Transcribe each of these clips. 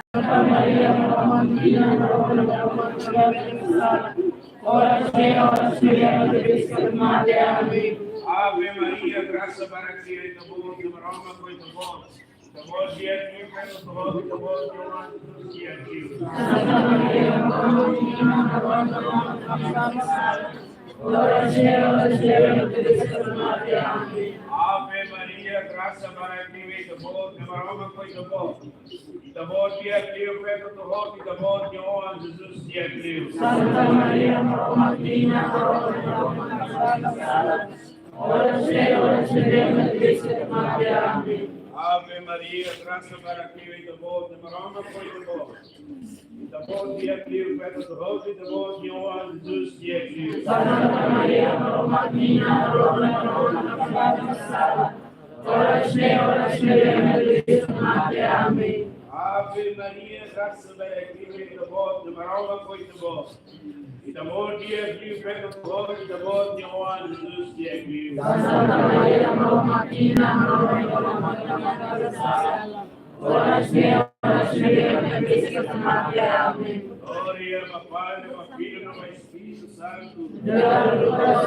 Santa Maria, Madre ora speriamo di essere male. Amém. Ave Maria, graça para ti, e te bom, te maroma coi te bom. Te bom dia, te pego te bom, dia dia. Santa Maria, ora speriamo di essere male. Amém. Ave Maria, graça para ti, e te bom, te maroma coi te bom. Te bom dia, te pego te bom, Jesus dia dia. Santa Maria, ora speriamo di essere male. Amém. Ave Maria, graça para ti, e te bom, te maroma coi te bom. Te bom dia, te pego te bom, Jesus dia dia. Santa Maria, ora speriamo di essere male. Amém. Ave Maria, graça para ti, e te bom, te maroma coi te bom. E te bom dia, te pego te bom, Jesus dia dia. Santa Maria, ora speriamo di essere male. Amém. Gloria al Padre, al Figlio e al Spirito Santo.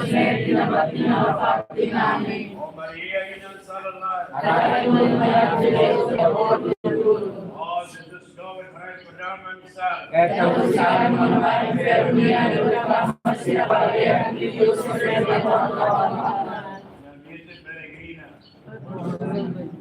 Sempre na mattina fattina. Amém. O Maria, innanzata all'aria. Oh, Jesus, go and pray for them and son. La Virgen peregrina. Amém.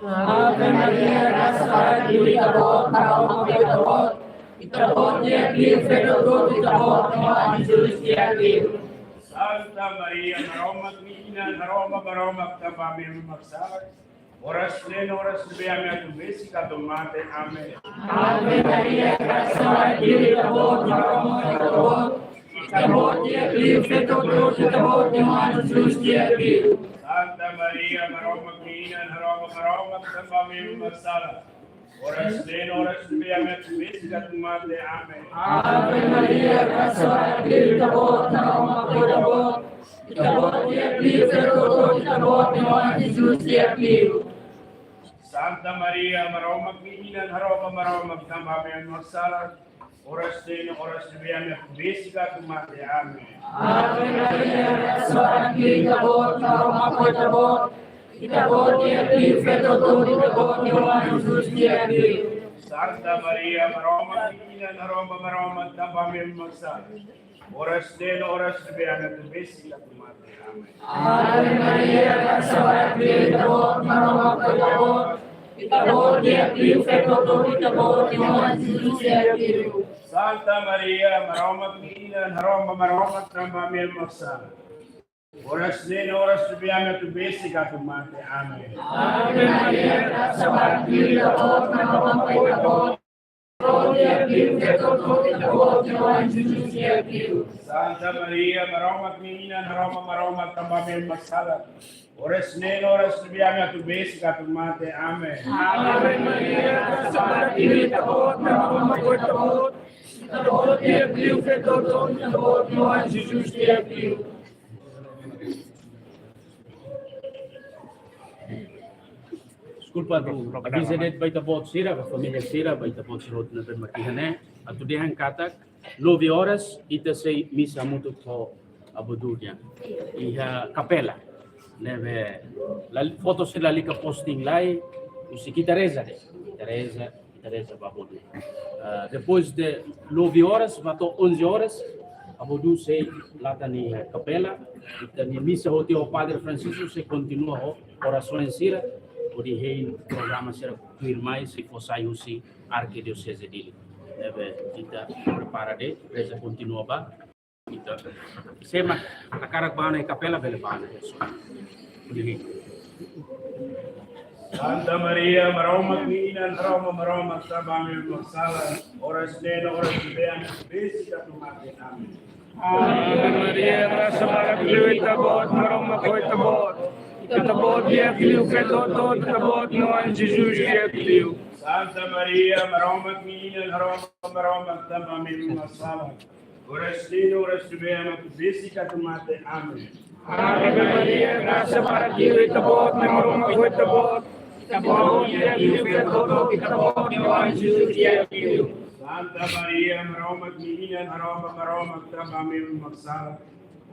Ave Maria, graça para ti, itabot, maroma itabot, itabot dia Dio, fedor itabot, no Jesus dia Dio. Santa Maria, maroma Krishna, maroma kapamir maksar. Oras lebih atu besi katomate. Amen. Ave Maria, graça para ti, itabot, maroma itabot, Itabot dia beliau feto itabot Yohan Jesus dia beliau. Santa Maria, Maroma Queen, Maroma, Tambamim Masala. Oras din, oras biyamet, bisgat mate, amen. Ave Maria, gracia beliau itabot Maroma itabot. Itabot dia beliau feto itabot Yohan Jesus dia beliau. Santa Maria, Maroma Queen, Maroma, Tambamim Masala. Oras din, oras biyamet, bisgat mate, amen. Ave Maria, gracia beliau itabot Maroma itabot. Itabot dia beliau feto itabot Yohan Jesus dia beliau. Santa Maria, Maroma Queen, Maroma, Tambamim Masala. Oras din, oras biyamet, bisgat mate, amen. Ave Maria, gracia beliau itabot Maroma itabot. Itabot dia beliau feto itabot Yohan Jesus dia beliau. Santa Maria, Maroma Queen, Maroma, Tambamim Masala. Oras din, oras biyamet, bisgat mate, amen. Ave Maria, gracia beliau itabot Maroma itabot. Itabot dia beliau feto itabot Yohan Jesus dia beliau. Santa Maria, Maroma Queen, Maroma, Tambamim Masala. Oras din, oras biyamet, bisgat mate, amen. Ave Maria, gracia beliau itabot Maroma itabot. Itabot dia beliau feto itabot Yohan Jesus dia beliau. Desculpa, visited by the boat Sira, a família Sira, by the boat Sira, na Bermakihane, at today ang katak, 9 horas, ita say misa mutu ko abudunya. Iha kapela. Neve, foto sila lika posting lai, usiki Teresa de. Teresa babudu. Depois de 9 horas, mato 11 horas, abudu say lata ni kapela, ita ni misa hoti o Padre Francisco se continua ho, oração Sira, o rei programa será firmai se fossai usi arquidiocese dele. Deve kita prepara de presa continua ba kita sema akarak bana kapela bele bana Santa Maria, Maroma Queen, Maroma, Tambamim Masala. Oras din, oras biyamet, bisgat mate, amen. Ave Maria, gracia beliau itabot Maroma itabot. Itabot dia beliau feto itabot Yohan Jesus dia beliau. Santa Maria, Maroma Queen, Maroma, Tambamim Masala. Oras din, oras biyamet, bisgat mate, amen. Ave Maria, gracia beliau itabot Maroma itabot. Itabot dia beliau feto itabot Yohan Jesus dia beliau. Santa Maria, Maroma Queen, Maroma, Tambamim Masala.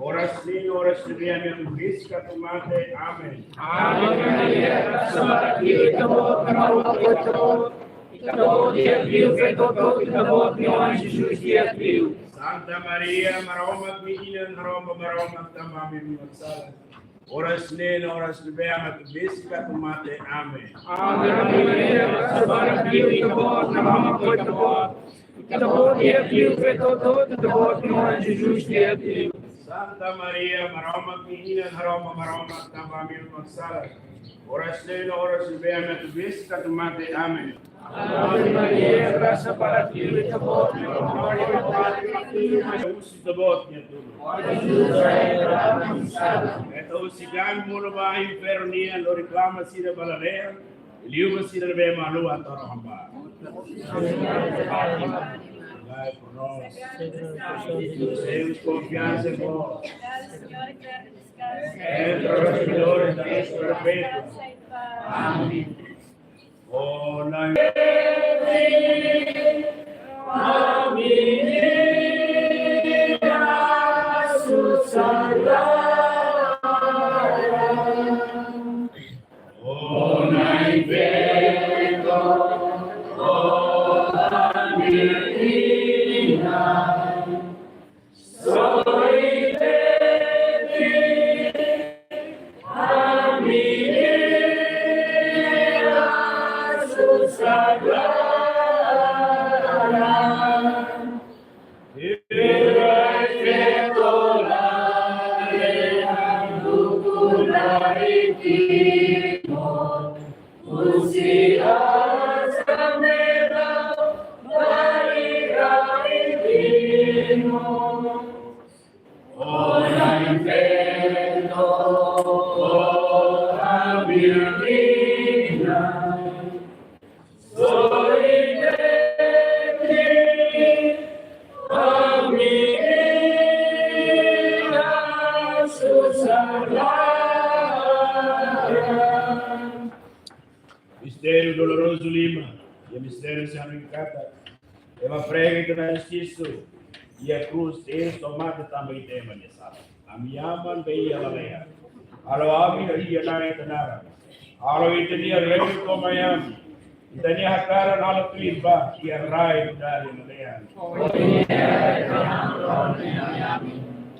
Oras din, oras biyamet, bisgat mate, amen. Ave Maria, gracia beliau itabot Maroma itabot. Itabot dia beliau feto itabot Yohan Jesus dia beliau. Santa Maria, Maroma Queen, Maroma, Tambamim Masala. Oras din, oras biyamet, bisgat mate, amen. Ave Maria, gracia beliau itabot Maroma itabot. Itabot dia beliau feto itabot Yohan Jesus dia beliau. Santa Maria, Maroma Queen, Maroma, Tambamim Masala. Oras din, oras biyamet, bisgat mate, amen. Ave Maria, gracia beliau itabot Maroma itabot. Usi tabot niya tulo. Ito usigan mo na ba yung pero niya, lo reklama sila balalera, iliw ba sila na ba malu at orahamba? Vai por nós. Temos confiança em vós. Entre os bastidores da nossa perpétua. Amém. Oh, na Mistério doloroso Lima, e o mistério santificado, ela prega na justiça, e a cruz é tomada também tema de sala. A minha aman bem ela leia. Alo ami ia na etanara. Alo itania reu tomayam. Itania hakara nalo kliba, ia rai dari leia.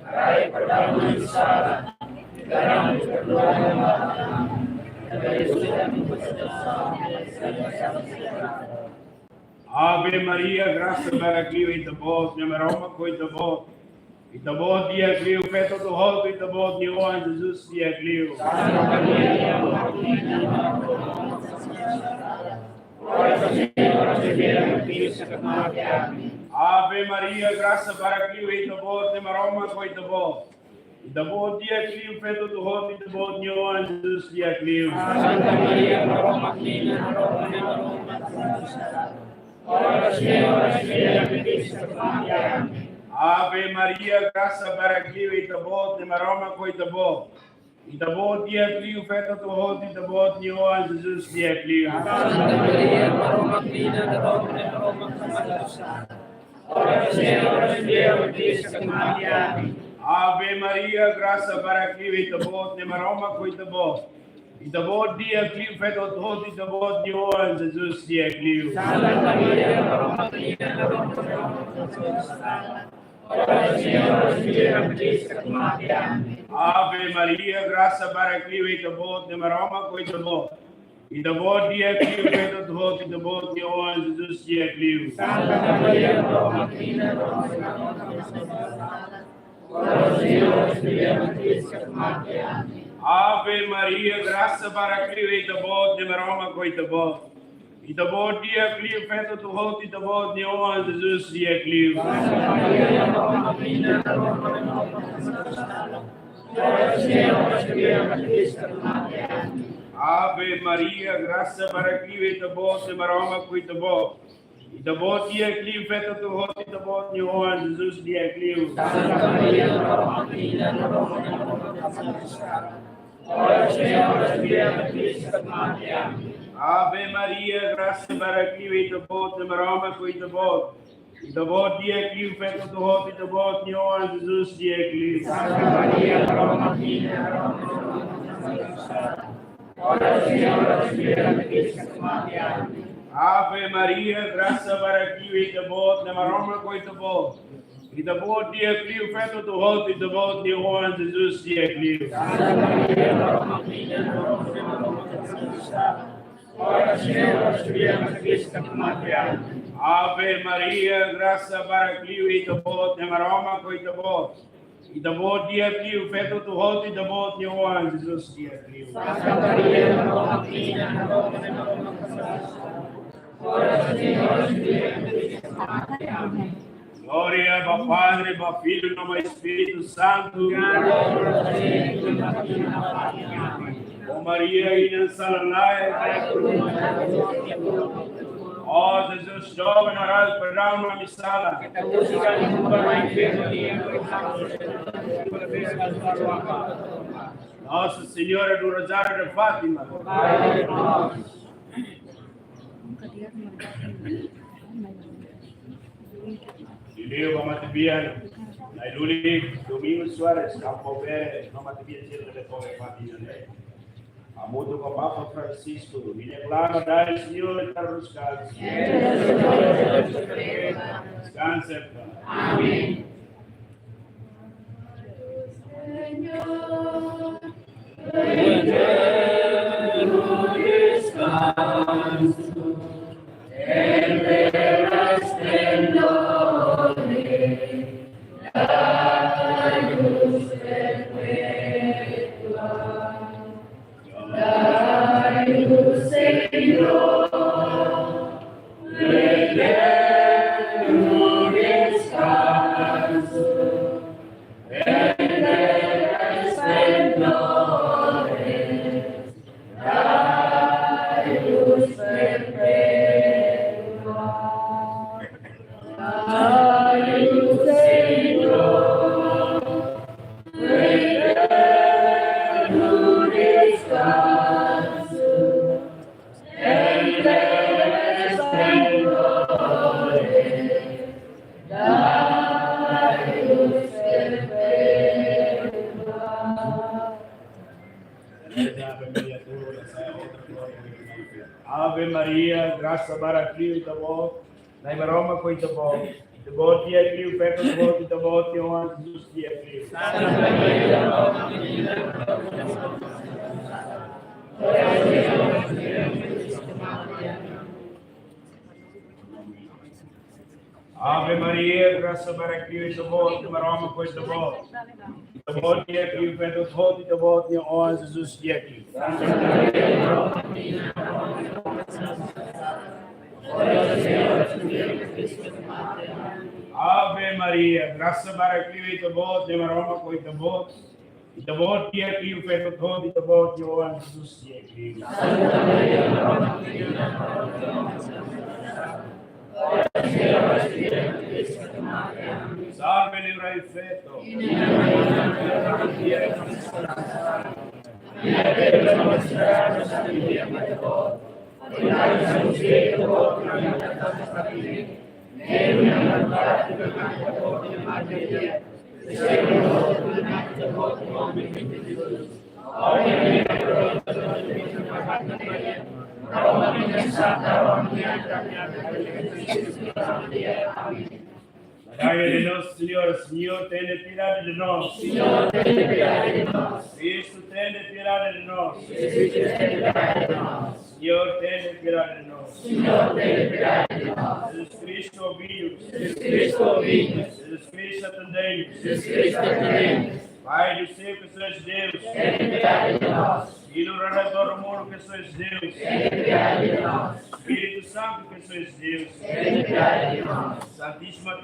Rai pertama Sara, sekarang kedua Ave Maria, graça para Cristo e tabot, numeroma coi tabot. E tabot dia Cristo, feto do roto e tabot de hoje, Jesus dia Cristo. Ave Maria, graça para Cristo e tabot, numeroma coi tabot. E tabot dia Cristo, feto do roto e tabot de hoje, Jesus dia Cristo. Santa Maria, Roma Ave Maria, graça para Cristo e tabot, numeroma coi tabot. E tabot dia Cristo, feto do roto e tabot de hoje, Jesus dia Cristo. Santa Maria, Roma Ave Maria, graça para Cristo e tabot, numeroma coi tabot. E tabot dia Cristo, feto do roto e tabot de hoje, Jesus dia Cristo. Santa Maria, Roma Ave Maria, graça para Cristo e tabot, numeroma coi tabot. E tabot dia Cristo, feto do roto e tabot de hoje, Jesus dia Cristo. Santa Maria, Roma Ave Maria, graça para Cristo e tabot, numeroma coi tabot. E tabot dia Cristo, feto do roto e tabot de hoje, Jesus dia Cristo. Ave Maria, graça para Cristo e tabot, numeroma coi tabot. E tabot dia Cristo, feto do roto e tabot de hoje, Jesus dia Cristo. Ave Maria, graça para Cristo e tabot, numeroma coi tabot. E tabot dia Cristo, feto do roto e tabot de hoje, Jesus dia Cristo. Ave Maria, graça para Cristo e tabot, numeroma coi tabot. E tabot dia Cristo, feto do roto e tabot de hoje, Jesus dia Cristo. Ave Maria, graça para Cristo e tabot, numeroma coi tabot. E tabot dia Cristo, feto do roto e tabot de hoje, Jesus dia Cristo. Glória ao Padre, ao Filho e ao Espírito Santo. O Maria in Salalai. Oh Jesus, jovem orar para uma missala. Nossa Senhora do Rosário de Fátima. Ileu Amatibiano, Nailuli, Domingos Soares, Campobé, Amatibiano, de Fátima. A mudo com o Papa Francisco, me declaro dar Senhor para os casos. Descanse. Amém. Senhor. Ave Maria, graça para Cristo, Itabó, na Roma com Itabó, Itabó, Tia Cristo, perto do voto, Itabó, Tia Juan, Jesus, Tia Cristo. Ave Maria, graça para Cristo, Itabó, na Roma com Itabó, Itabó, Tia Cristo, perto do voto, Itabó, Tia Juan, Jesus, Tia Cristo. Ave Maria, graça para Cristo, Itabó, Tia Roma com Itabó, Itabó, Tia Cristo, perto do voto, Itabó, Tia Juan, Jesus, Tia Cristo. Salve livrai feto. Dai de nós, Senhor, Senhor, tenha piedade de nós. Senhor, tenha piedade de nós. Cristo, tenha piedade de nós. Senhor, tenha piedade de nós. Senhor, tenha piedade de nós. Jesus Cristo, ouvimos. Jesus Cristo, ouvimos. Jesus Cristo, atendemos. Jesus Cristo, atendemos. Pai do céu, que sois Deus, tenha piedade de nós. Filho do Redentor do mundo, que sois Deus, tenha piedade de nós. Espírito Santo, que sois Deus, tenha piedade de nós. Santíssima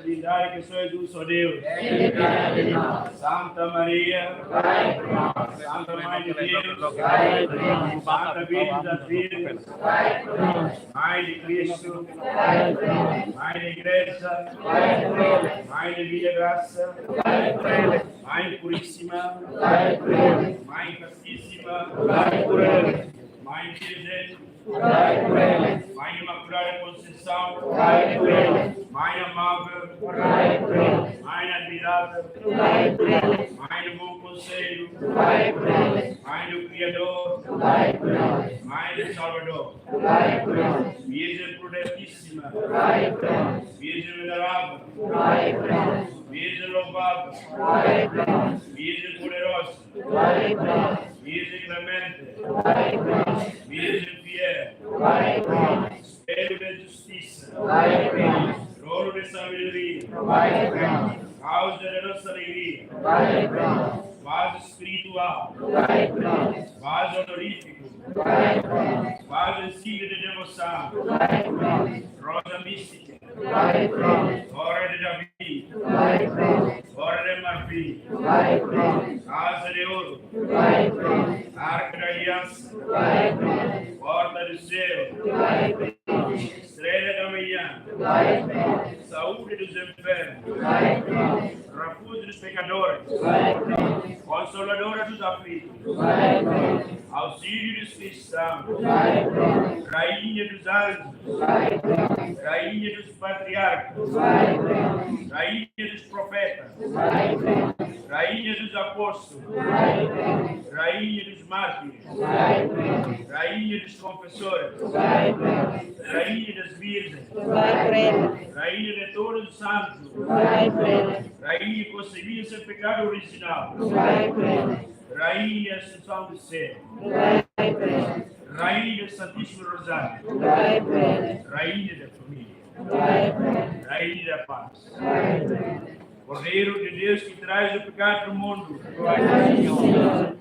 Trindade, que sois um só Deus, tenha piedade de nós. Santa Maria, vai por nós. Santa Mãe de Deus, vai por nós. Santa Virgem das Virgens, vai por nós. Mãe de Cristo, vai por nós. Mãe da Igreja, vai por nós. Mãe de Vida e Graça, vai por nós. Mãe Puríssima, vai por nós. Mãe Castíssima, vai por nós. Mãe Virgem, vai por eles. Mãe Imaculada Conceição, vai por eles. Mãe Amável, vai por eles. Mãe Admirável, vai por eles. Mãe do Bom Conselho, vai por eles. Mãe do Criador, vai por nós. Mãe do Salvador, vai por nós. Virgem Prudentíssima, vai por nós. Virgem Venerável, vai por nós. Virgem Louvável, vai por nós. Virgem Poderosa, vai por nós. Virgem Clemente, vai por nós. Virgem Fiel, vai por nós. Espelho de Justiça, vai por nós. Trono de Sabedoria, vai por nós. Causa de nossa alegria, vai por nós. Vaso espiritual, vai por nós. Vaso honorífico, vai por nós. Vaso insígnia de devoção, vai por nós. Rosa mística, vai por nós. Hora de Davi, vai por nós. Hora de marfim, vai por nós. Casa de ouro, vai por nós. Arca da aliança, vai por nós. Porta do céu, vai por nós. Estrela da manhã, vai por nós. Saúde dos enfermos, vai por nós. Refúgio dos pecadores, vai por nós. Consoladora dos aflitos, vai por nós. Auxílio dos cristãos, vai por nós. Rainha dos anjos, vai por nós. Rainha dos patriarcas, vai por nós. Rainha dos profetas, vai por nós. Rainha dos apóstolos, vai por nós. Rainha dos mártires, vai por nós. Rainha dos confessores, vai por nós. Rainha das virgens, vai por eles. Rainha de todos os santos, vai por eles. Rainha que concebia sem pecado original, vai por eles. Rainha Assunção do Céu, vai por eles. Rainha do Santíssimo Rosário, vai por eles. Rainha da família, vai por eles. Rainha da paz, vai por eles. Cordeiro de Deus que traz o pecado do mundo,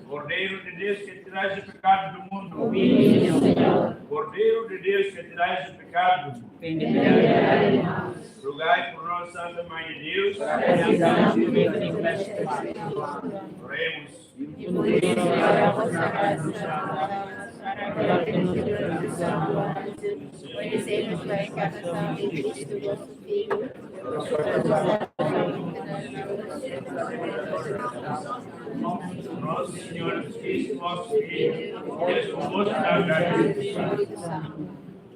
Cordeiro de Deus que traz o pecado do mundo, Cordeiro de Deus que traz o pecado do mundo. Rogai por nós, Santa Mãe de Deus, oremos. Conhecemos a encarnação de Cristo, vosso Filho, Nosso Senhor Jesus Cristo, nosso Filho, Deus convosco na verdade.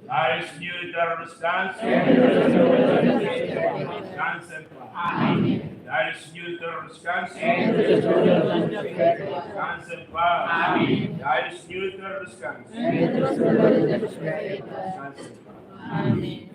Dai, Senhor, eterno descanso. Descansa em paz. Dari sujud teruskan En de zullen vergeven. Kansen pa. Amen. Dari sujud teruskan En de zullen vergeven. Kansen pa. Amen.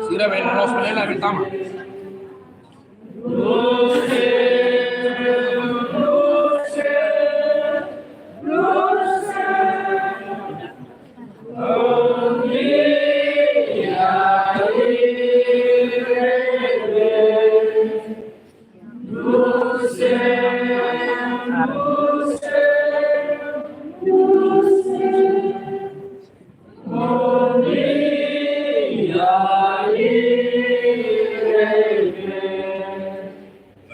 Sira ven nos la ventana.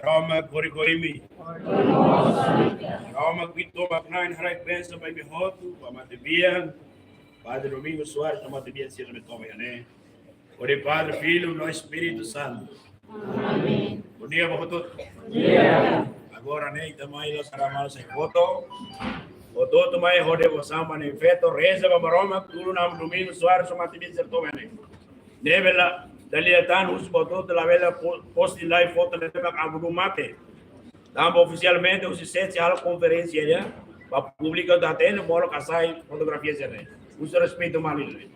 Roma Gorigorimi. Roma Quito Macnain Harai Pensa by Mihotu, Pamatibian, Padre Domingo Soares, Pamatibian Sila Metome, Ore Padre, Filho, no Espírito Santo. Amém. Bom dia, Bohotut. Agora, né, também nós ramamos sem foto. Foto também rode você nem feito reza para Roma, tudo nam Domingo Soares, Pamatibian Sila Metome. Nevela, daliatan us foto de la vela post live foto de tema abu mate. Tambo oficialmente os sete a conferência já para publicar da tenda molo casai fotografia já. Os respeito malil.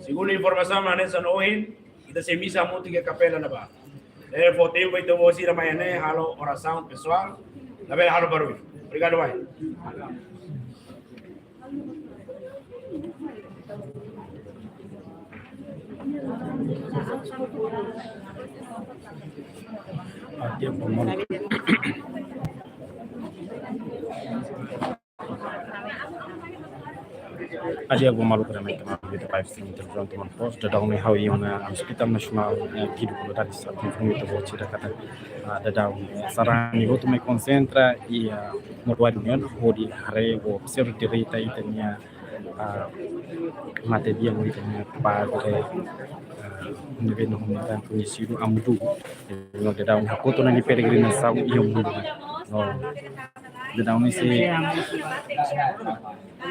Segundo a informação nessa noite, ida se missa muito que capela na ba. Foto vai ter você amanhã né, halo oração pessoal. Na vela halo baru. Obrigado vai. Dia pemalu. Adia pemalu kerana kita kita live stream terus teman post dadang ni hawi mana hospital nasional gitu kalau tadi saat informasi itu bocor kata dadang saran itu me konsentra ia morwadian hodi hare go observe dirita itanya mate dia itanya padre nebe no humanidad conhecido Amudu no dadang hakoto na ni peregrinação ia mundo no dadang ni se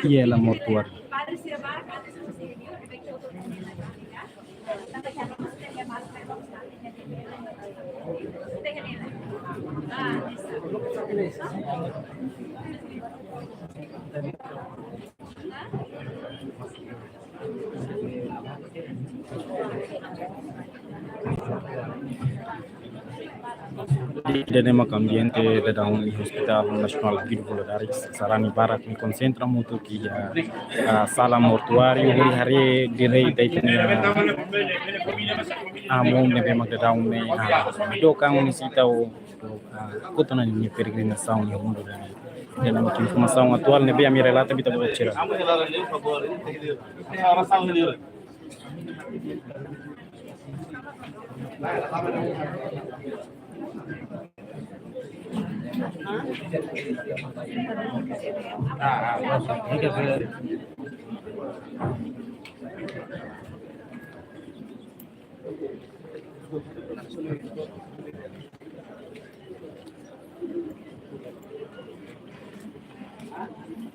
ia la mortuário. Di nema ambiente da un hospital nasional Guido Valadares sarani barat mi concentra muito que a sala mortuário hori hari direi daitanya amon nebe magda un do kan unisita o kutana ni peregrinação no mundo da nema informação atual nebe a mi relata bita bocera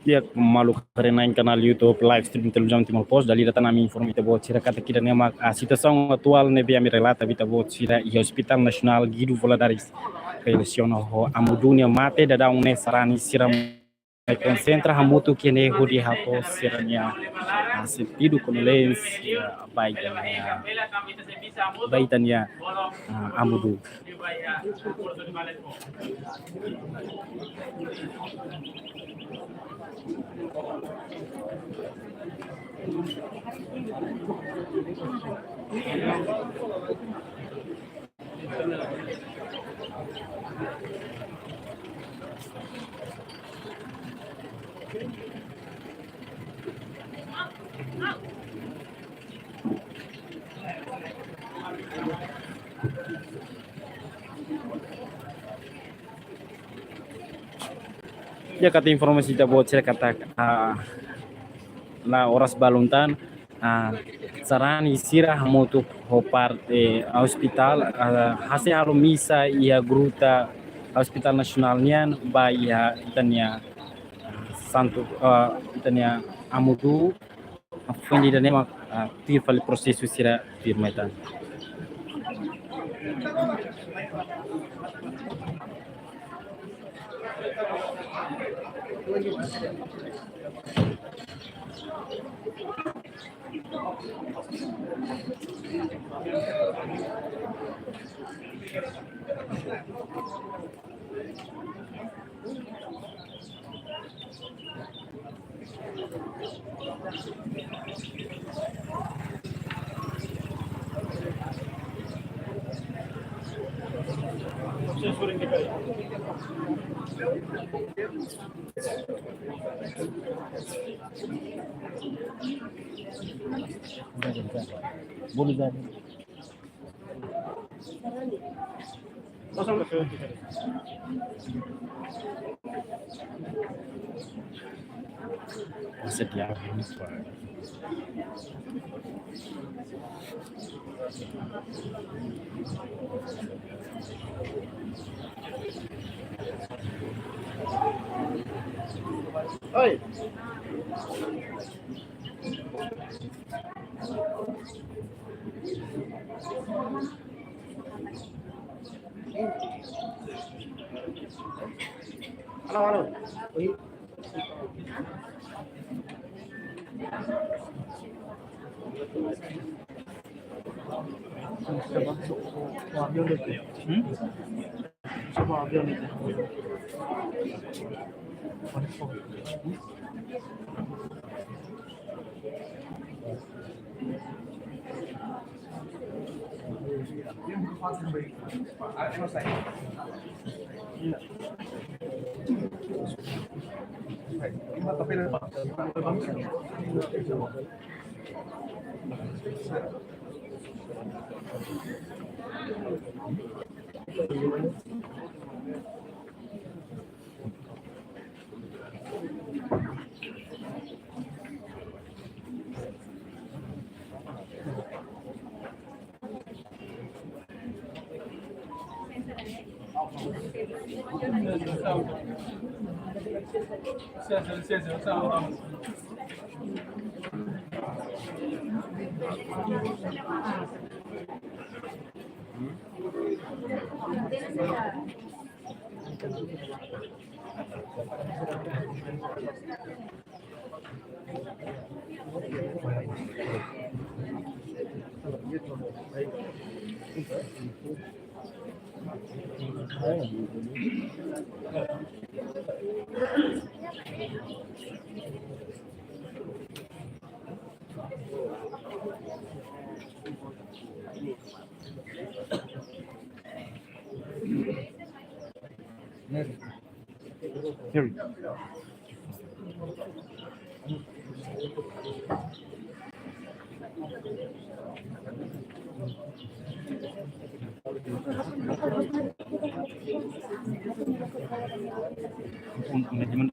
dia malu karena em canal YouTube live stream televisão Timor Post dali data nami informasi buat sira kata kita nema a situação atual nebe a mi relata bita buat sira e Hospital Nasional Guido Valadares relaciona ho amudunia mate da un sarani sira concentra hamutu que ne hodi hato siranya sentido com lens baitanya amudu Ya kata informasi kita buat saya kata na oras baluntan sarani sirah motuk ho parte hospital hasil halo misa ia gruta hospital nasionalnya ba ia itania santo itania amudu fundi dan emak tifal prosesu sira firmetan. Boleh jadi. Sedia. Oi. Halo. Oi. Here. Manajemen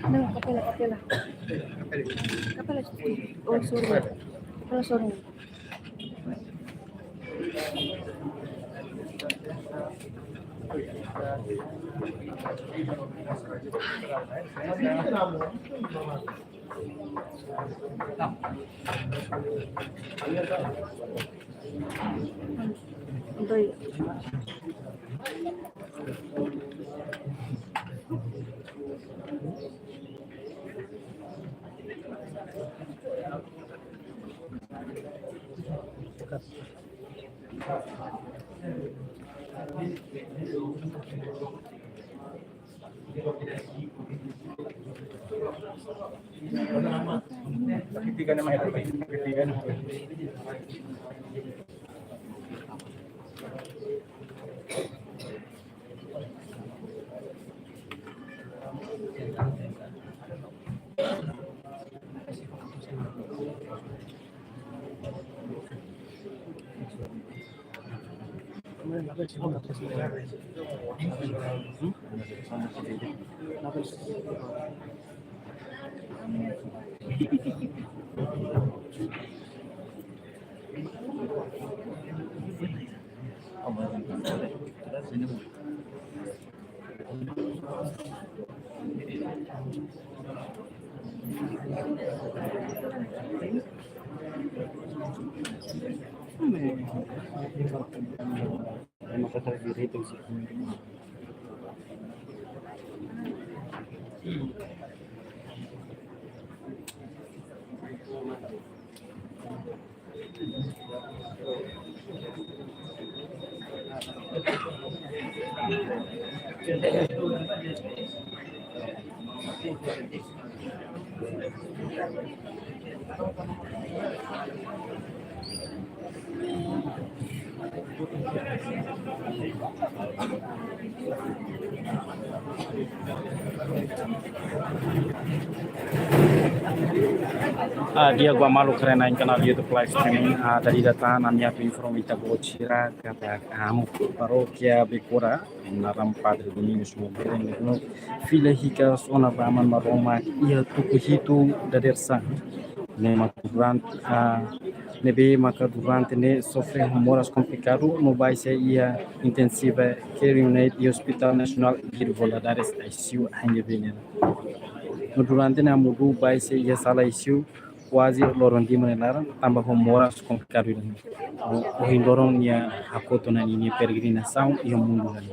No, kapela. Kapela. Oh, sorry. Oh, sorry. Doy. Dia gua malu karena yang kenal YouTube live streaming dari data namanya tu informasi bocira kata kamu parokia Bekura naram Padre Domingos Mobreng no filha hika sona baman maroma ia tuku hitu dadersa ne maka durante ne sofre humoras complicado no vai ser ia intensiva care unit e hospital nacional de Valadares ICU hanya venena no durante na mudu vai ser ia sala ICU quase lorong di mana tambah humoras complicado ini o hindorong nia hakoto na ini peregrinação e o mundo ali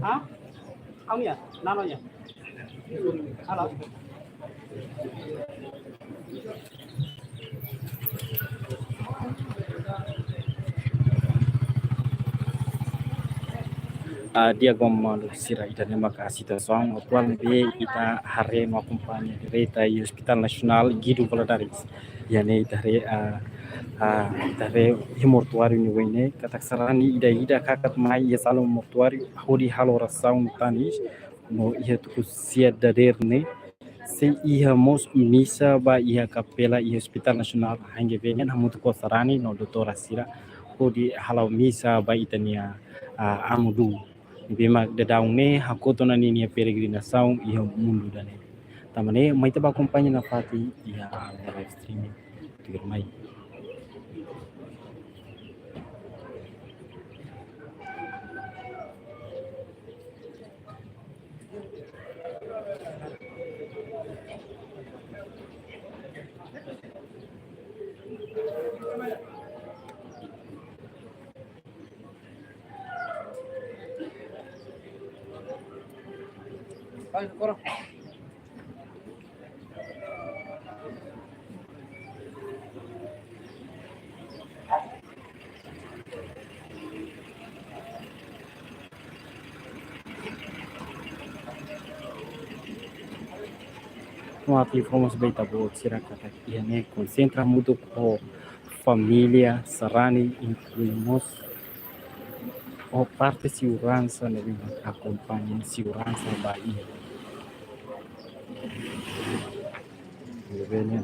Hah? Kamu ya? Namanya? Halo? Dia gomando sira ida nema ka situação atual be ita hare no acompanha direita e Hospital Nacional Guido Valadares yani tare mortuário ni wene katak sarani ida kakat mai ya salon mortuário hodi halo rasaun tanis no ia tu sia daderne se ia mos misa ba ia capela e Hospital Nacional hange vengen hamutu ko sarani no doutora sira hodi halo misa ba itania amudu bima dadau ne hakoto na nini peregrinação e o mundo da ne tamane mai taba acompanha na fati ia live streaming tigir mai no ati fomos bem tabo sira kata ia ne concentra muito com família sarani incluímos o parte segurança ne acompanha segurança Bahia venha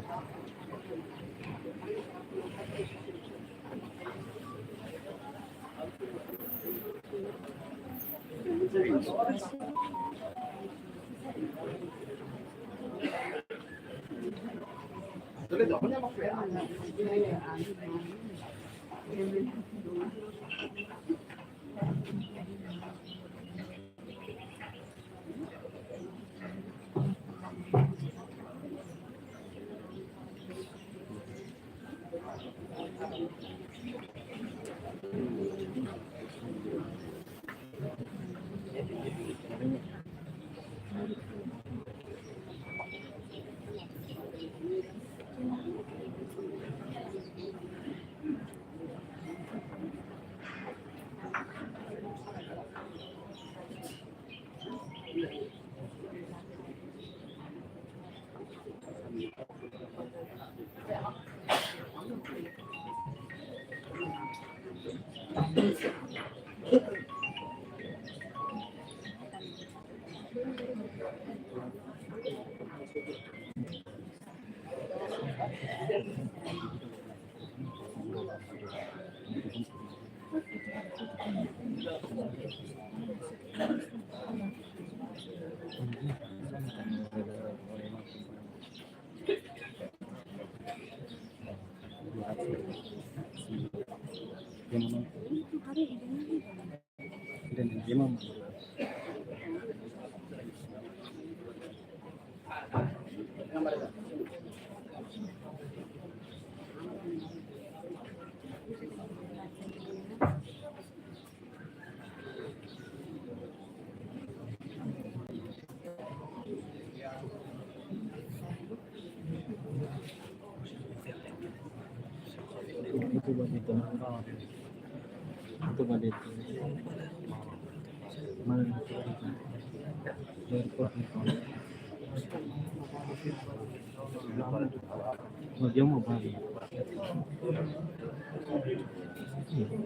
Dia mau balik.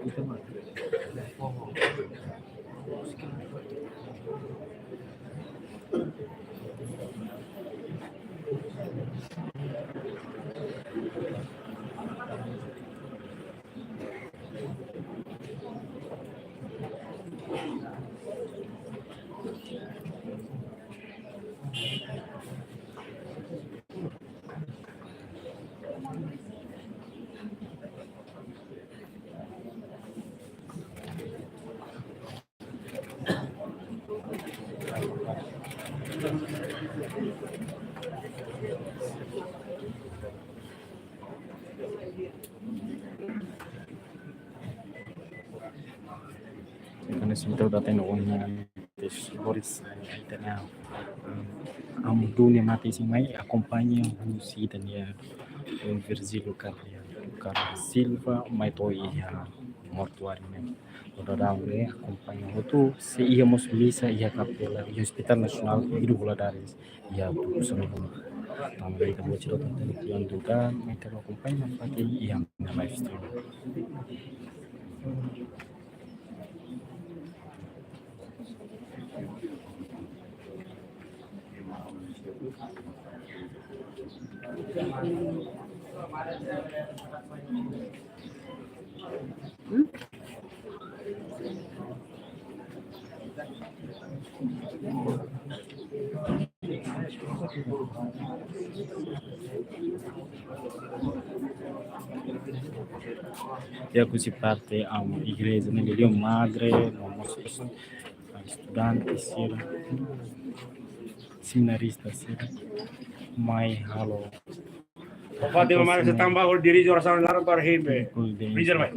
Kita mah. Karena sudah datang orang tes Boris itanya dunia mati si mai acompanha o cidadania Virgílio Carlos Silva mai toi mortuário mesmo toda hora acompanha o se íamos missa ia capela e Hospital Nacional Guido Valadares ia tu semua também kita buat cerita tentang yang juga mereka acompanha pagi yang live stream. Eu così parte a igreja nelle Dio Madre, estudantes, seminaristas, mai halo. Fatima Mari se tambah kalau diri juara sama larang barhin be. Rizal mai.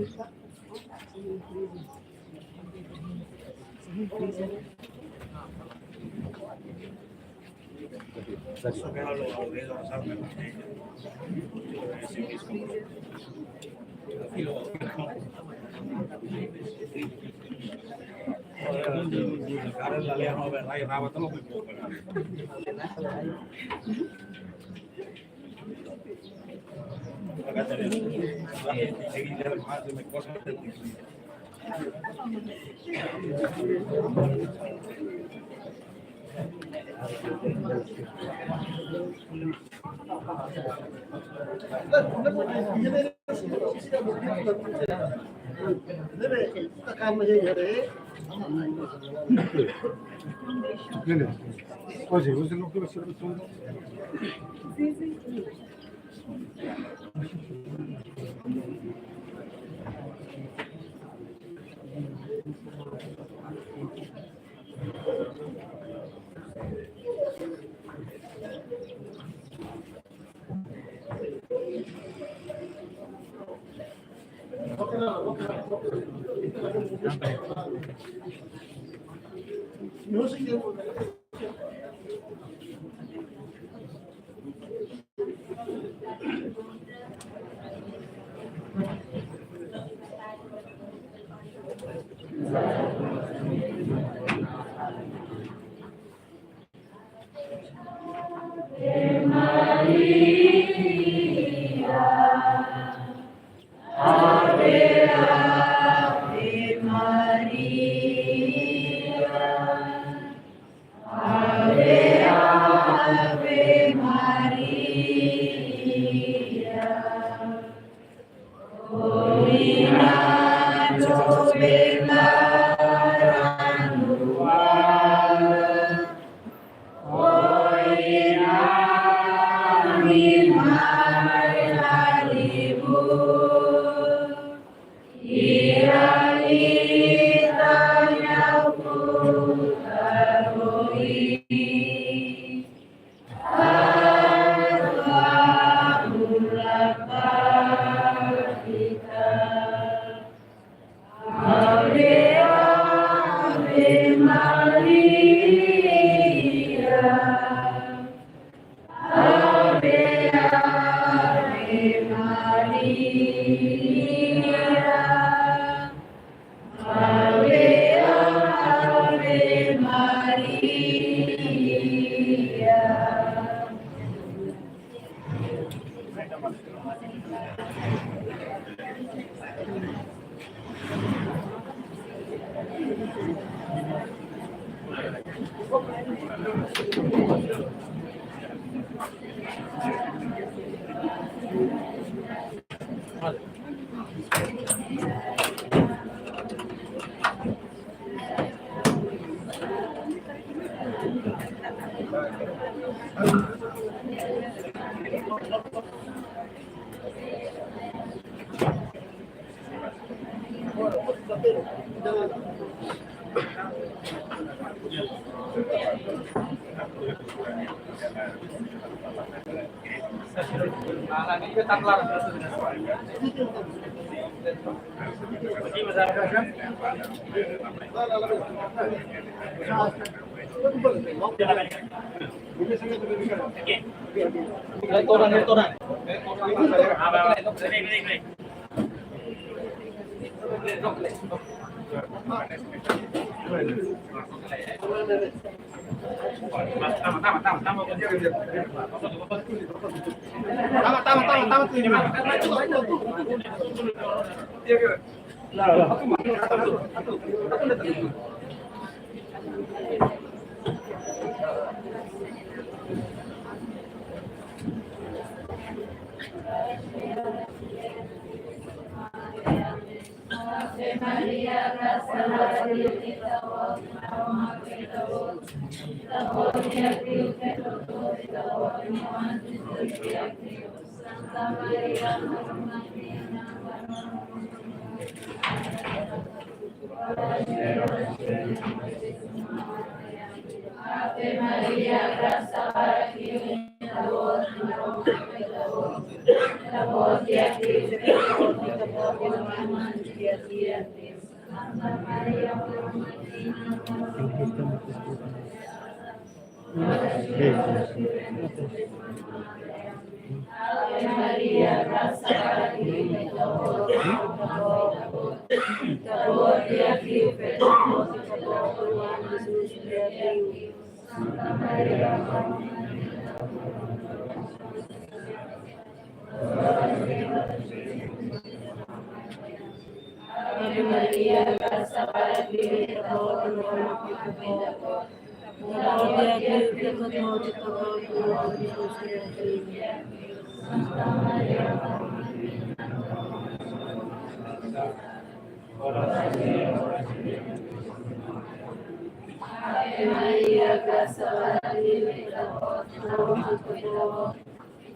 Ave Maria, graça a Deus,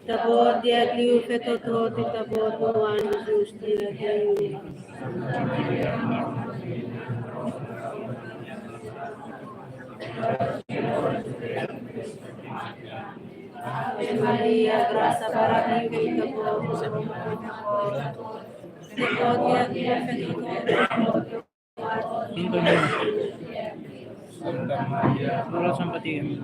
Tabor dia que o feto todo e tabor no ano justiça Deus. Ave Maria, graça para Deus e tabor dia que o feto todo Nurul sampai 3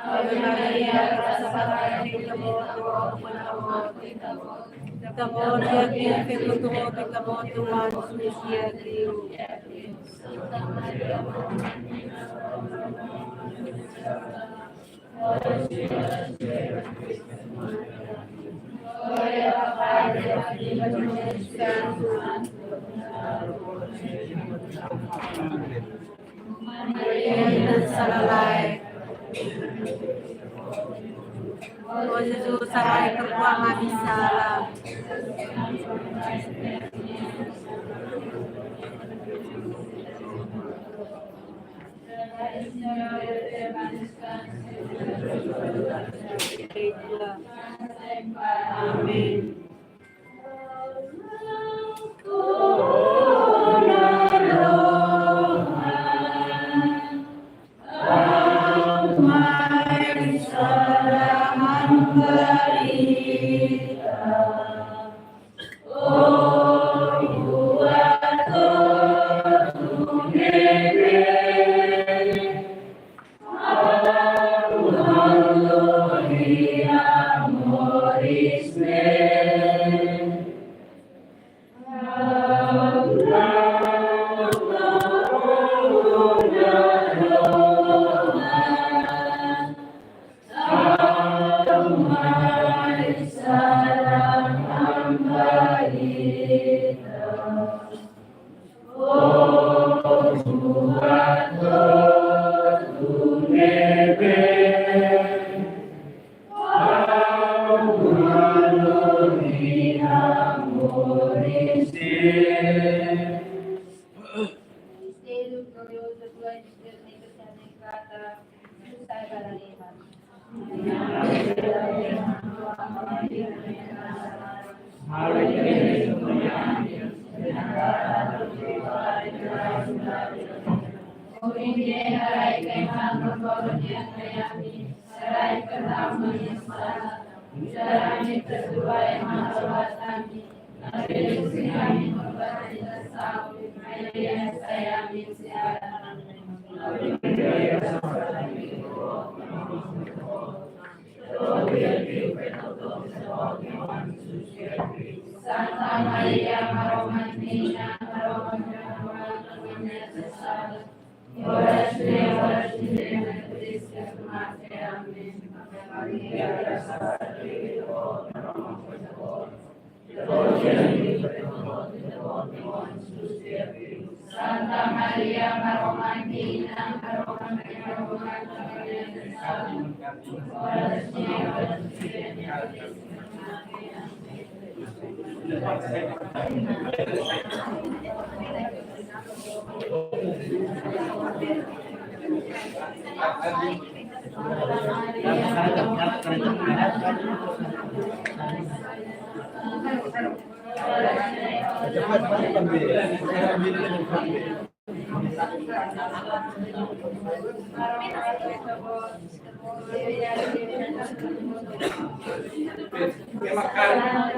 Ave Maria, graça para Deus e tabor dia que o feto todo e tabor no ano justiça Deus. Glória ao Pai, ao Filho e ao Espírito Santo. Maria Salalai. Oh Jesus, sarai perbuatan di salah. Amin. Santa Maria, Maromantina, ora Santa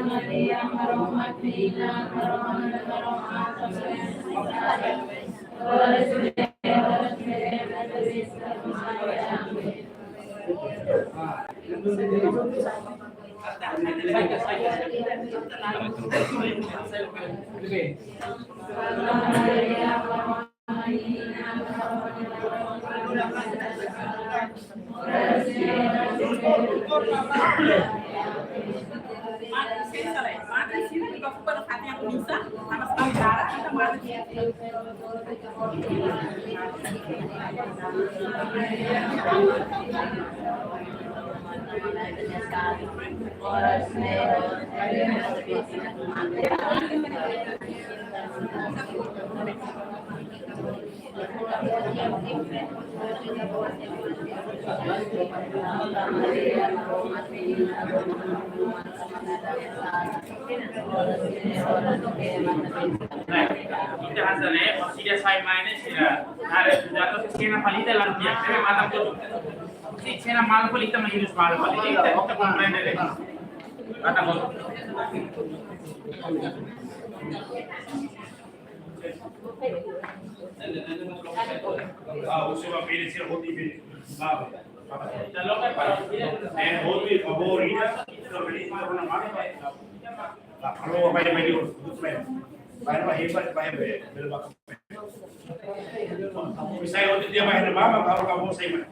Maria, Maromantina, Makan sini juga bukan hati yang bisa, sama Kita hasilnya masih saya mainnya ada jatuh skena palita lagi ya, saya matang tuh. Si skena mal palita menjadi mal palita kita komplain deh. Matang tuh. Você vai ver esse rotivo. Kalau kan para Rotivo favorita, sebenarnya mana mana. Kalau apa yang bagi Bayar hebat, bayar belum. Saya waktu dia bayar mama, kalau kamu saya mana?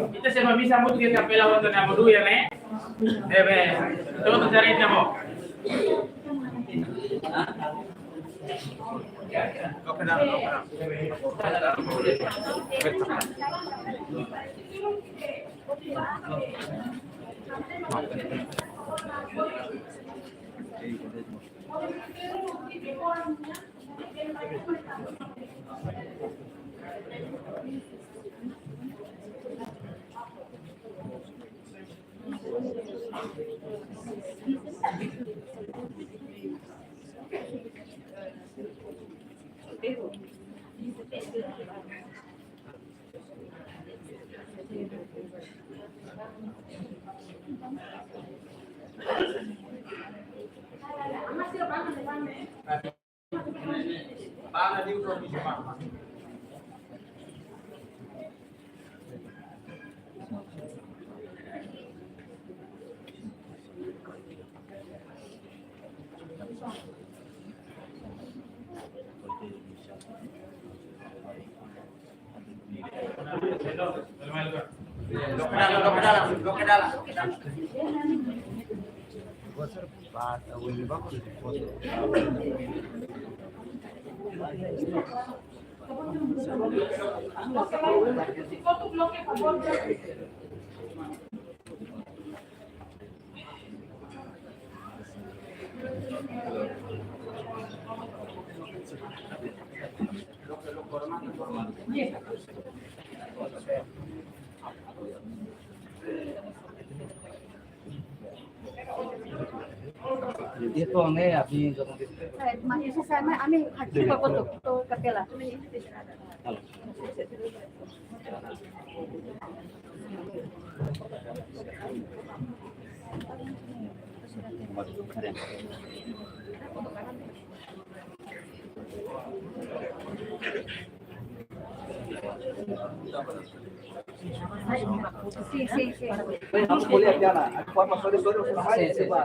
Kita semua bisa mutu kita pela waktu nama dulu ya nih. Coba cari kamu. Dito ang abi Masih sama kami haji bapak tu kapela. Sí. Vamos boleh jalan. Aku forma sore-sore sudah main coba.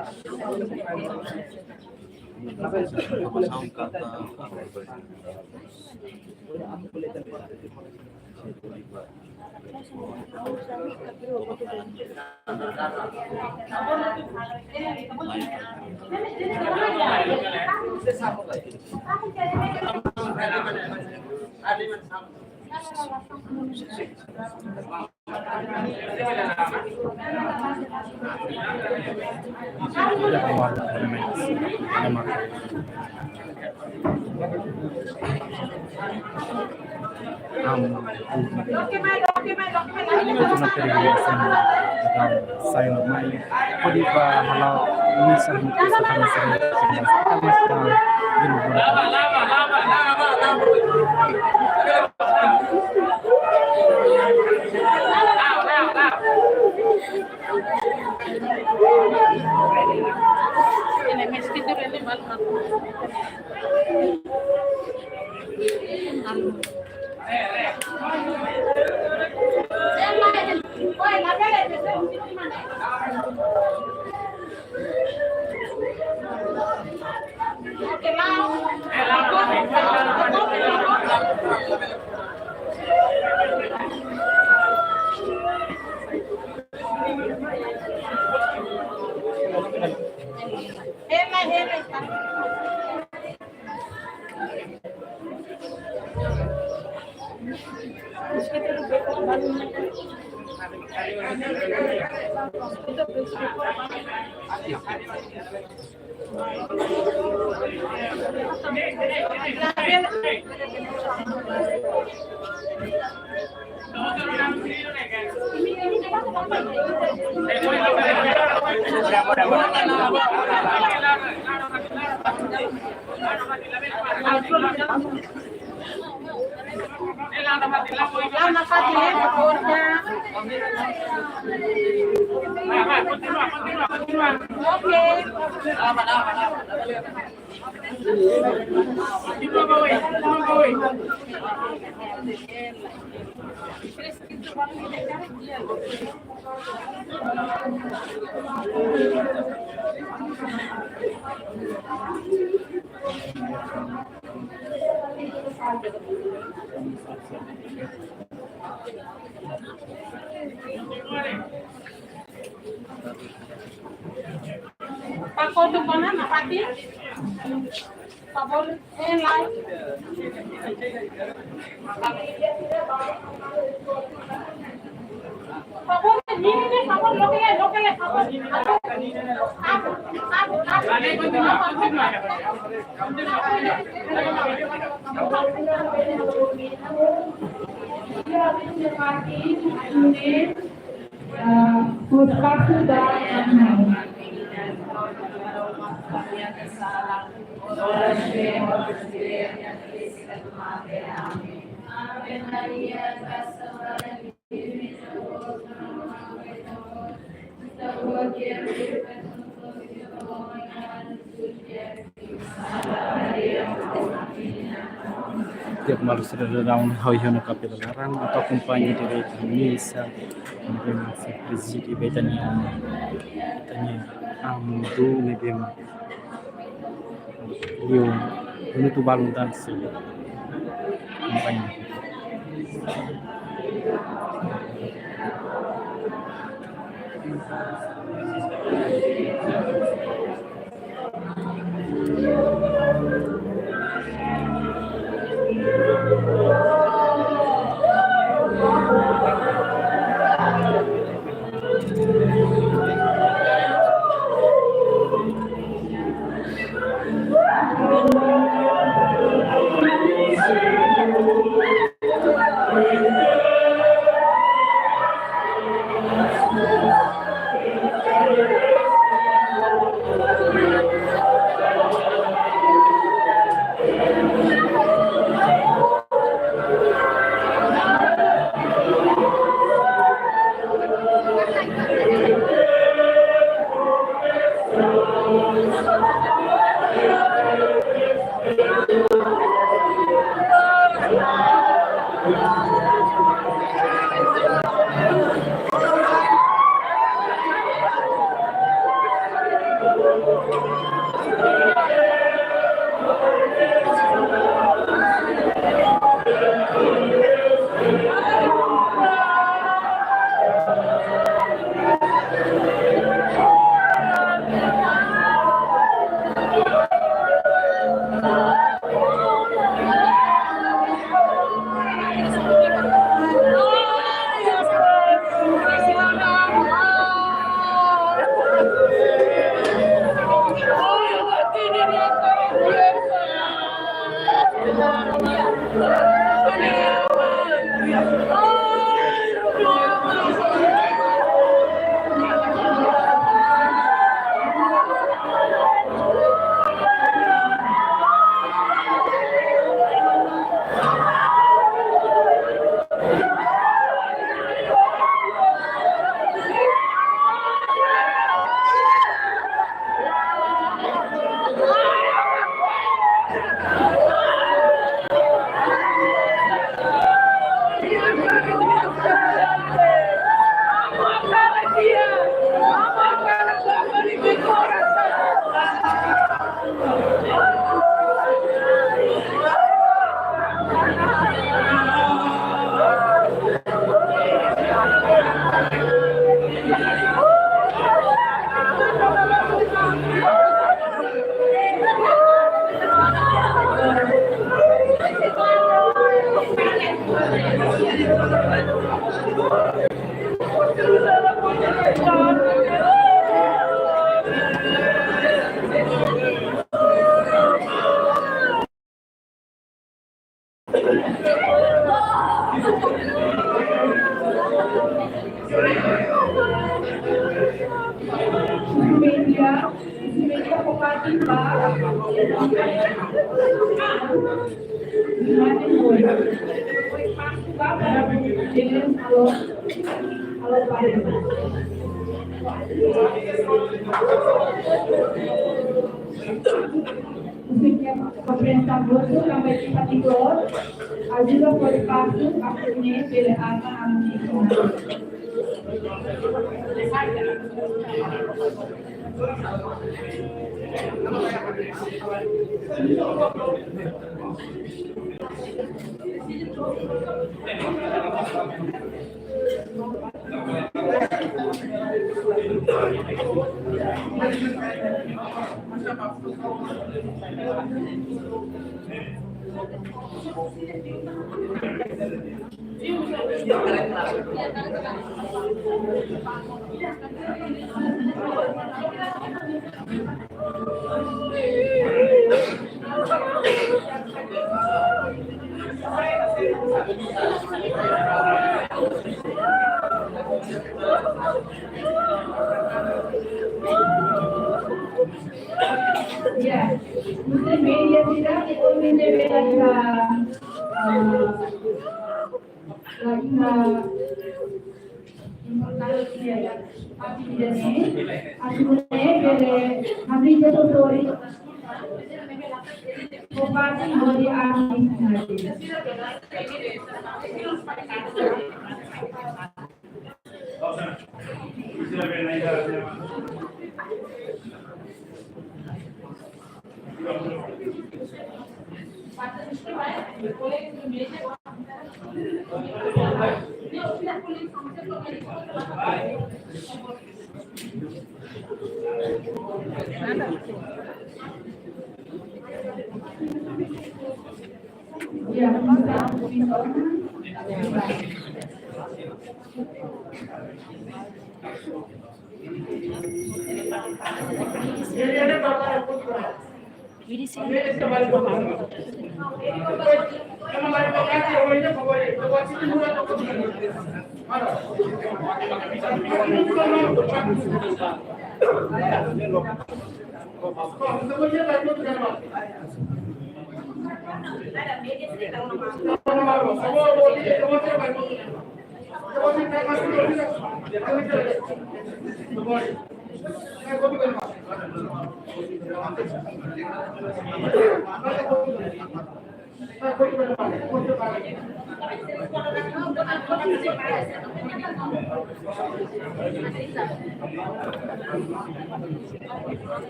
Saya normal. Podi pa halau misal misalkan saya Lama. Tiap malu sudah daun hoyong kapil larang atau kumpanya dari Indonesia mungkin masih presidi betanya amdu mungkin yo ini tuh balon dan sih kumpanya media Bupati Pak. Pemerintah Bosu sampai cepat dibuat, juga boleh pasuk akhirnya bila akan amunisi. Ya, mungkin media tidak itu media lagi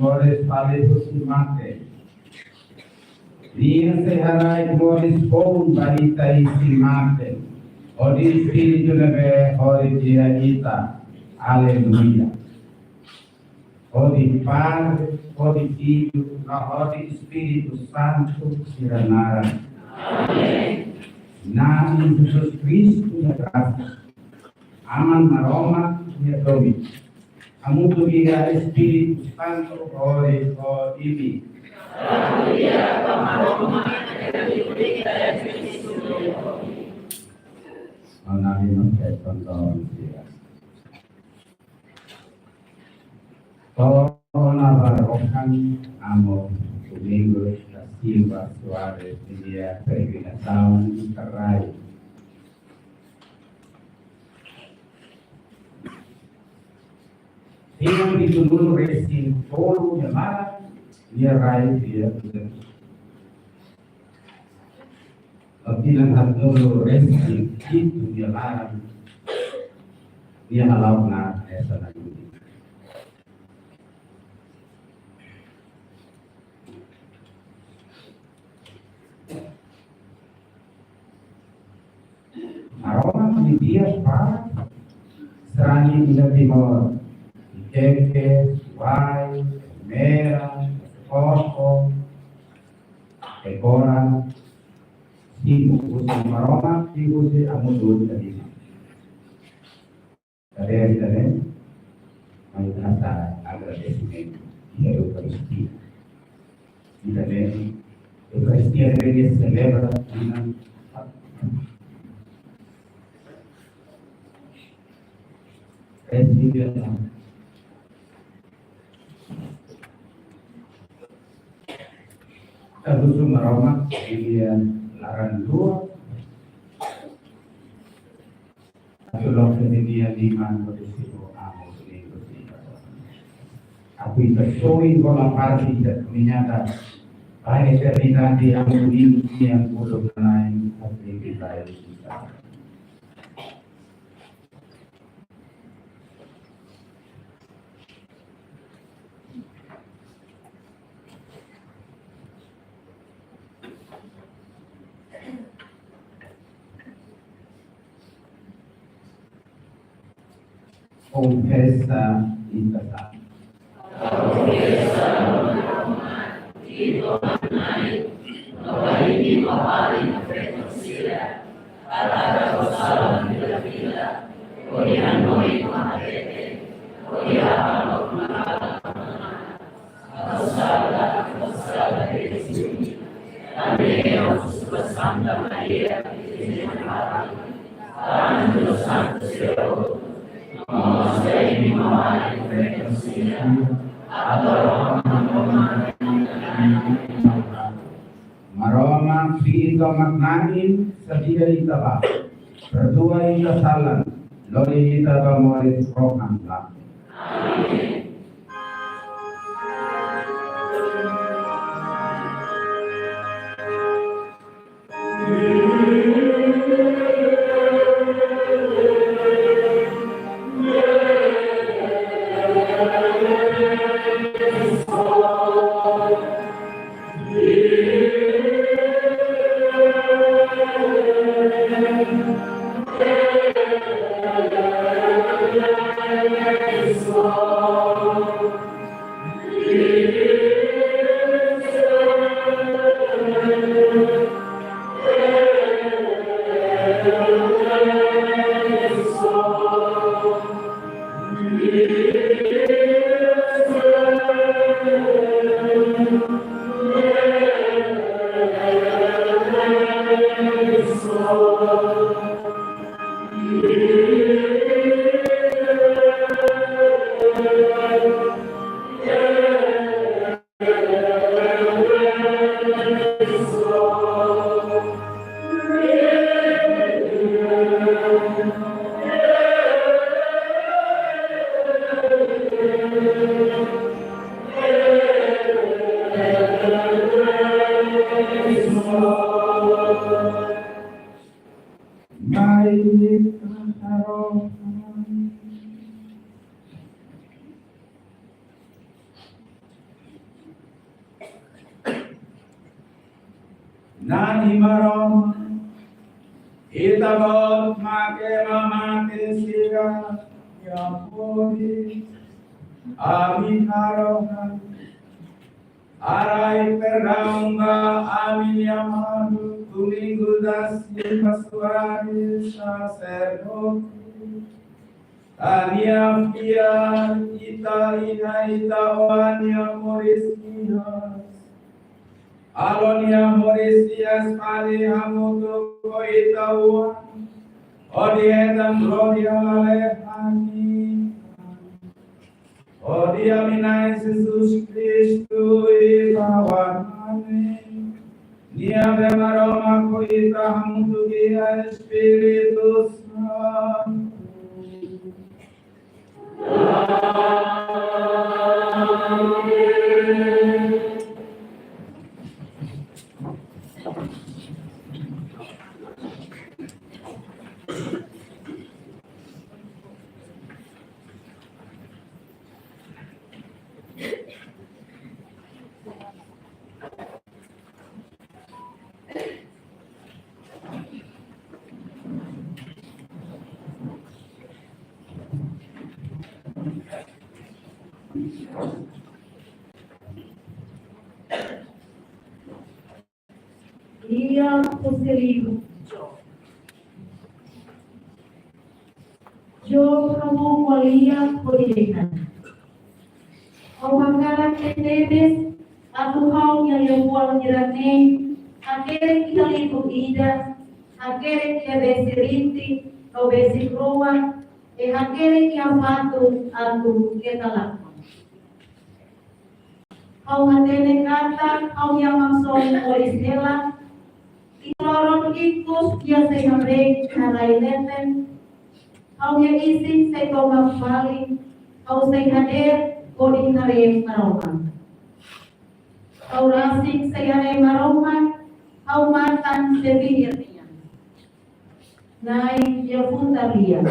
Mores Palejos y Mate. Dia seharai Mores Pon Barita y Mate. Ori Espíritu Leve, Ori Dia Ita. Aleluya. Ori Padre, Ori Hijo, Ori Espíritu Santo, Siranara. Amén. Nami Jesus Cristo, ya gracias. Aman maroma, ya domi. Amutu dia Espíritu Santo, ore o ibi. Nami no se tonton dia. Tolong barokan amo Domingos da Silva Soares dia peregrinação Interrail. Yang ditunggu resin tolu nyamara dia raih dia tapi yang dulu resin itu dia larang dia halau na esa lagi. Aroma di dia para serani di timur. Jeque, Suai, Mera, Cosco, Ecora, Tibu, Usi Maroma, Tibu, Usi Amudu, tadi. Dari may nasa agradecimento e a Eucaristia. E também, a Eucaristia deve celebra restituição. Tarusu Maroma, kemudian larang dua, atau kemudian lima berisiko amo seminggu tiga. Aku itu bola parti dan menyata baik eternidad di amo ini yang belum lain tapi kita kita. Confessa e casar. Maroma Fito Magnanin Sadia Itaba Berdua Itasalan Lori Itaba Moris Rohangla. Amin. Yes, Lord. Nani marom itabot make mamate siga yapori amin harohan arai peraunga amin yamadu tulingudas yipaswari sacerdote aniam pia ita ina ita oania morisias Alonia Morisias Pali Hamutu Koitauan Odietam Gloria Alehani Odia Minai Jesus Christu Ipawanani Nia Bemaroma Koita Hamutu Dia Spiritus Sanctus Dia posserido. Yo kamu mulia podiena. Awakala ketedes aku hau yang buat jerane. Akhirnya kita lihat ida. Akhirnya kita beserinti. Kau besik roa. Akhirnya kita patu aku kita lakukan. Kau hatene kata kau yang masuk polisela. Iloron ikus dia sehamre halaileten. Kau yang isi sekoma bali. Kau sehadir kodi hare maroman. Kau rasik sehare maroman. Kau matan sebihirnya. Nai dia punta dia.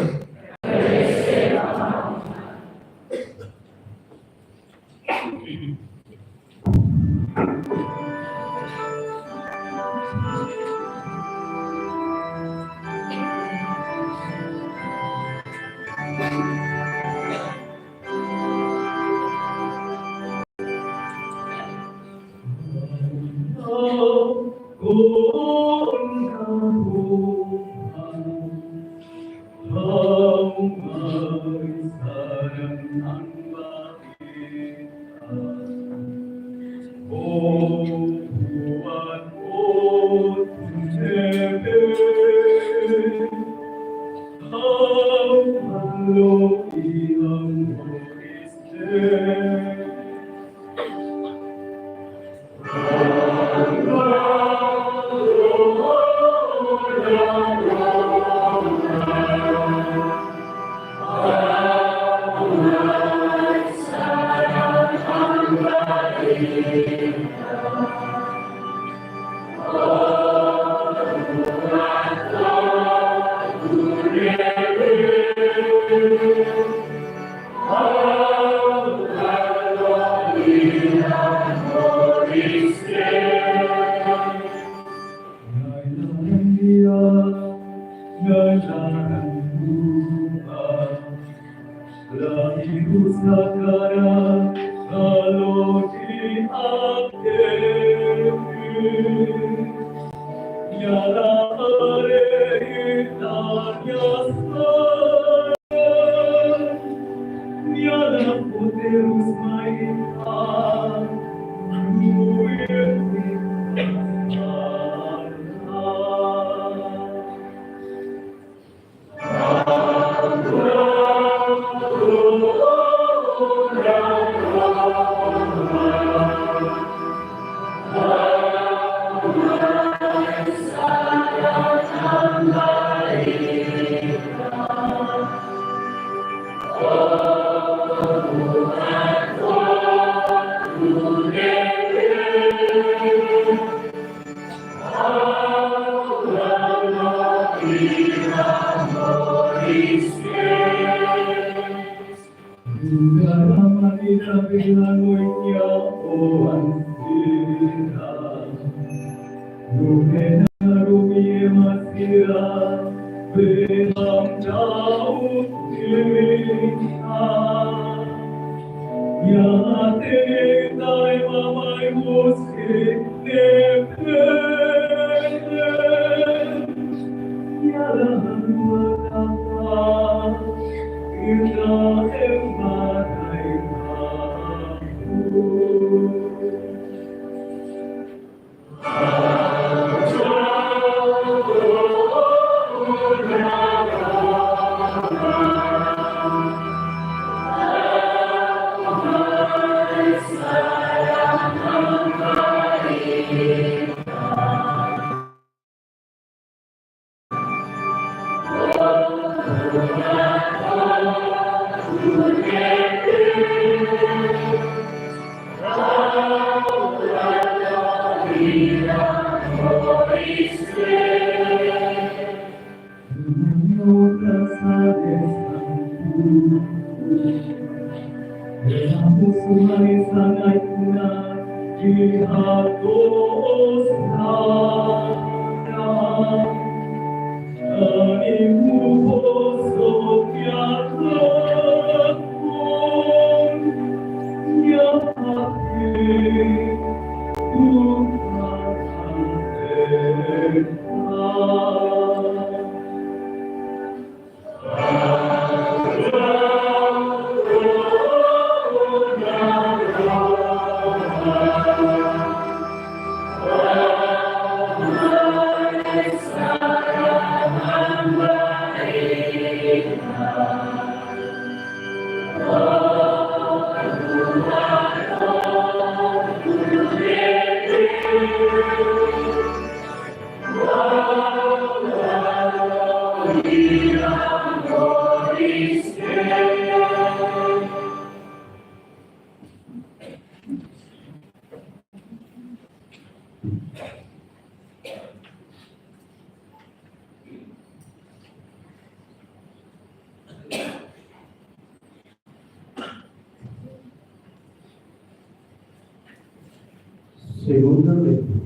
Segunda leitura.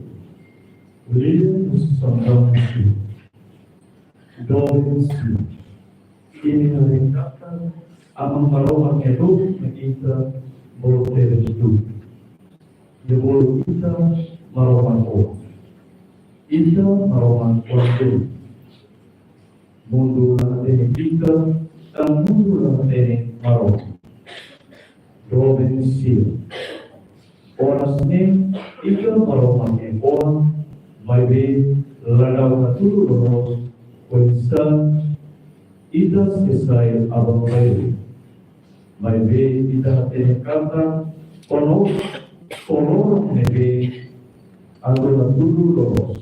Livro do São Domingo. Ini meningkatkan amal marohah itu kita boleh itu. Ya boleh kita marohah oh. Kita marohah waktu. Mundur nanti kita dan mundur nanti marohah. Domingo. Orang ini ika maromanya orang maybe ladau katulu loros kuinsa ita selesai abang maybe ita kata ono maybe ado katulu loros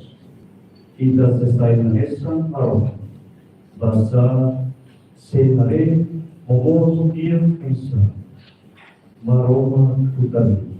ita selesai mengesan marom bahasa senare momos kian isa maroma tutari.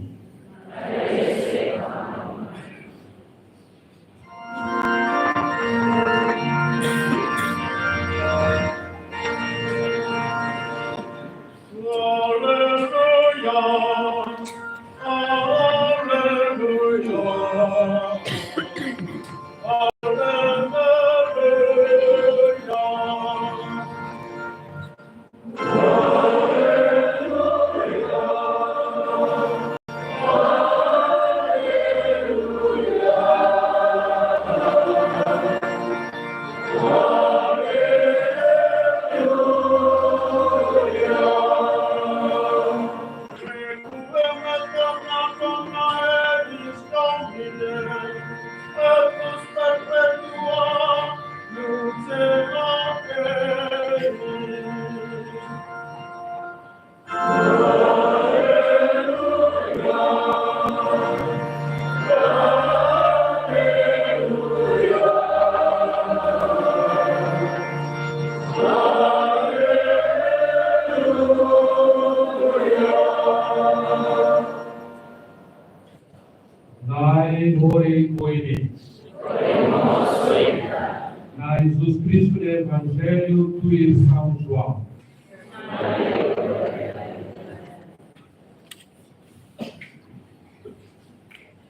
Na Jesus Cristo do Evangelho de São João.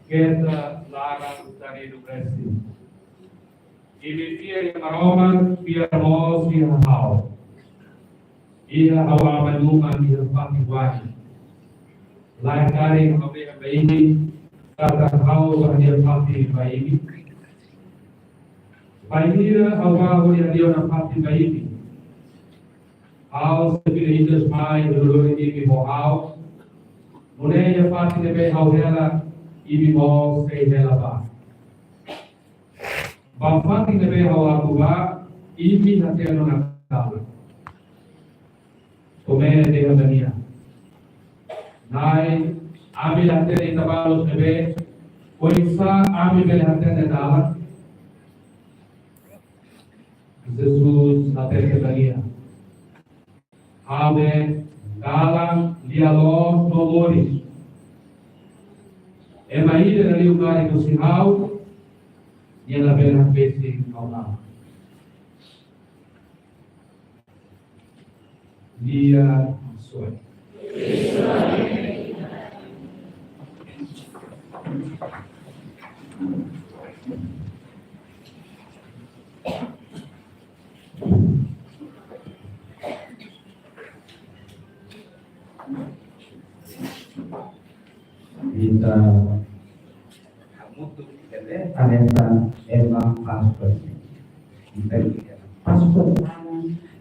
Queda Lara Utari do Brasil. Ini dia yang aroman, dia mos, dia hau. Ia awal manuman, dia pati wajib. Lain kali kami ini, kata hau, dia pati bayi. Bayi awal dia pati bayi. Hau sebila itu semai dulu ini mau hau. Mulai dia pati lebih hau hela, ini mau kaya hela bah. Bapak kita hawa tua ini nanti anak tahu. Komen dengan dunia. Naik ambil nanti di tabalus nebe. Koisa ambil nanti di dalam. Yesus nanti ke dunia. Amen. Dalam dialog nomori. Emai dari ugar itu sihau. Dia lebih basic Allah. Dia sesuai. Kita Aneta emang paspor. Paspor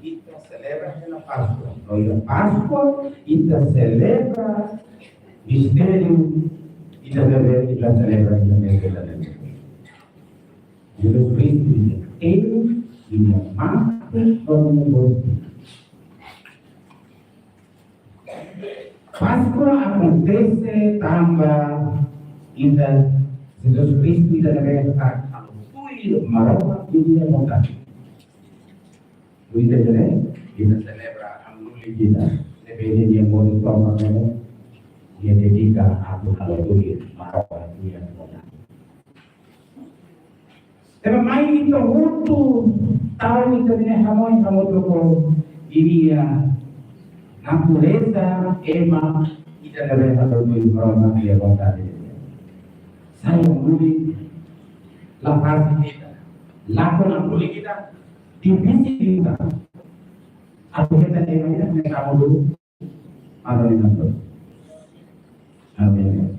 kita celebra la Pascua. Oiga, Pascua kita celebra misterio y la celebra en la mesa de la ley. Jesus Cristo dice, Él y no más con nosotros. Pascua acontece tambah indah Jesus Cristo dan mereka marah dunia muda. Kita celebra amnuli kita. Lebih dia mau dipamerkan dia dedika aku kalau dunia marah dunia muda. Tapi mai itu untuk tahu itu ni hamoi tu ini ya natureza ema kita lebih kalau dunia marah dia muda. Saya membuli lapar kita, lapar membuli kita, divisi kita. Aku kita dengan kamu dulu, atau dengan tu. Amin.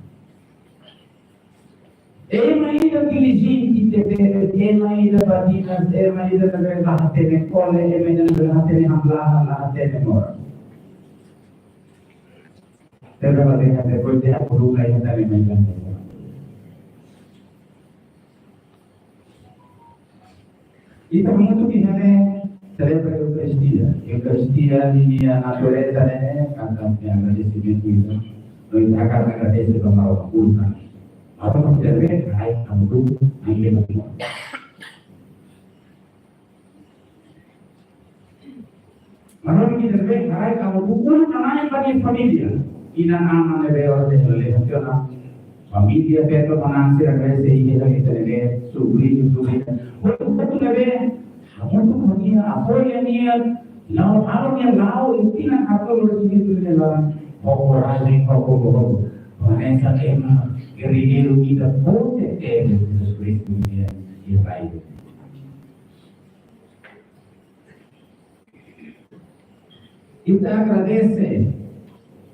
Emai ida pilih kita, emai ida batinan, emai ida berhati dengan kole, emai ida berhati dengan hamlah, hati dengan orang. Terima kasih kerana dia perlu kaya dari macam ini. Kita mengutuk ini celebra Eucaristia ini natureza ini kata yang agradecimento itu, nós akan agradecer kepada Allah Tuhan. Apa yang kita lihat baik kamu tu, ambil lagi. Mana kita lihat baik kamu tu, pun namanya bagi familia. Ina aman lebih orang relasional. Familia perlu menangsi agradece ini kita lihat subli. Untuk lebih, untuk dunia apoya niat, lau alunya lau intinya atau bersih dalam operasi koko. Mereka kena gerilu kita boleh Jesus Kristus dia baik. Kita agradece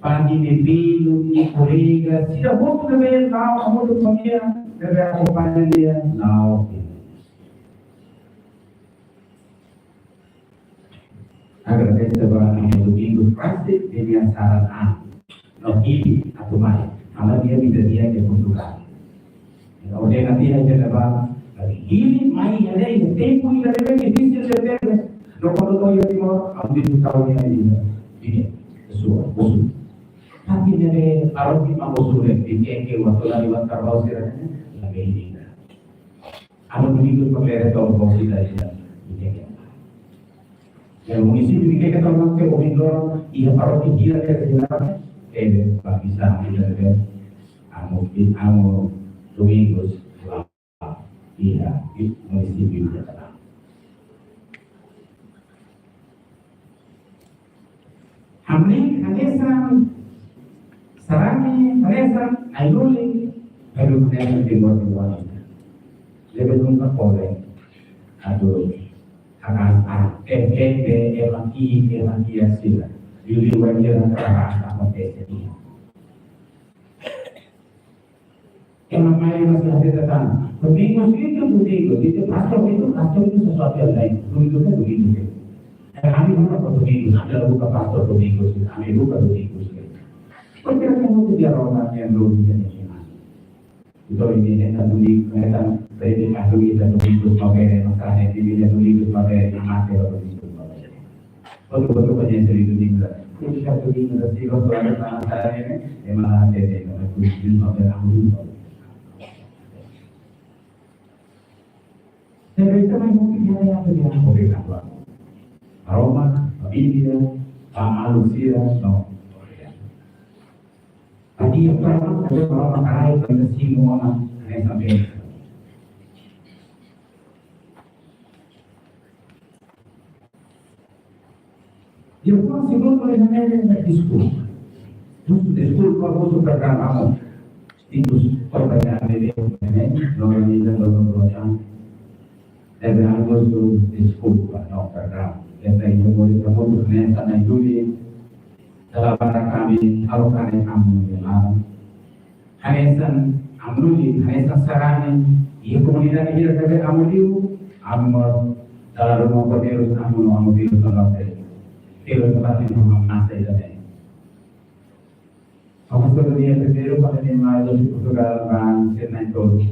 pagi bilu ni kolega, tidak boleh lebih lau amudu familia lebih apoya dia lau. Agradece kepada Domingo Francis dengan saran A, no ini atau mai, kalau dia tidak dia Portugal. Kalau dia nanti aja lepas, ini mai ada ini tempo ini ada yang difícil de no kalau yo digo, ambil tahun ini sesuatu musuh. Tapi dari arus lima musuh ini waktu lagi waktu karbau sih lagi ini. Anu begitu pakai tahun bau dari el municipio que estamos que gobierno y la parroquia quiera que se llame bisa kita amo domingos iya di municipio kita. Hamne hanesan sarami hanesan ayuli pero hanesan di luar luar lebih nunca pobre Aduh, karena evacuasi sila. Diliwan dia antara sama ini. Yang namanya masih ada datang. Begitu itu kacau itu sesuatu yang lain. Begitu. Kami bukan begitu. Ada buka pastor begitu. Kami bukan begitu. Perkiraan itu dia orang yang dulu jadi iman. Itu ini yang tadi mereka dari ahli dan begitu sebagai masalah yang dilihat begitu sebagai mati atau begitu. Betul-betul banyak cerita juga. Kita pergi ke sini kalau ada tanah saya ini, memang ada yang begitu sebagai ahli. Mereka mungkin yang terjadi oleh Allah. Aroma, India, Malaysia, no. Tadi yang pertama ada orang kaya pada semua orang yang sampai. Dia pun sebelum mereka diskusi. Diskusi kalau sudah kamu itu perbedaan ini, nomor yang Every goes to the school, but not background. Let's say you go to the whole place and I do it. Dalam kami, kalau kalian kamu bilang, Hanesan, Amruli, Hanesan Sarani, ia kemudian dia kata kamu dia, Amr, dalam rumah berterus kamu dia tolong saya. Terus tempat yang rumah saya jadi. Aku sudah dia terus pada dia malu sudah kan senang tu,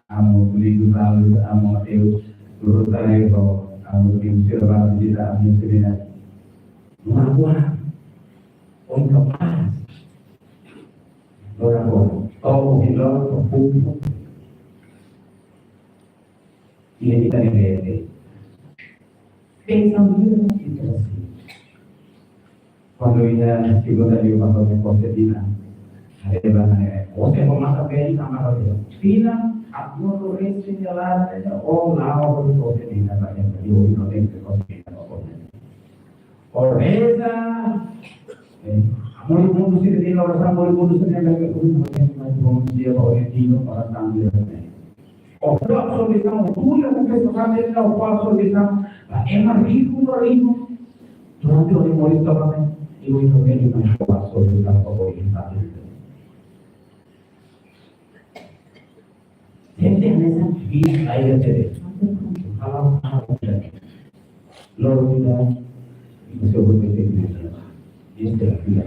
kamu beli jual, kamu dia turut tarik ko ang diserba tidak menyediakan buah untuk kapas orang tahu hilang buku ini kita lihat pensam dia itu cuando ella llegó de Lima con Josefina ada banyak orang pemasa beli sama dia Fina aku tulis jalan oh lama baru Josefina banyak beli orang yang Josefina Oreza amor mundo se tiene ahora amor mundo se tiene que un dia orientino para cambiar o absolutamente tuya que se cambia o absolutamente es rico durante el momento también y hoy no viene una absolutamente oriental gente en esa vida hay de kalau lo kita masih berpikir ini tidak bisa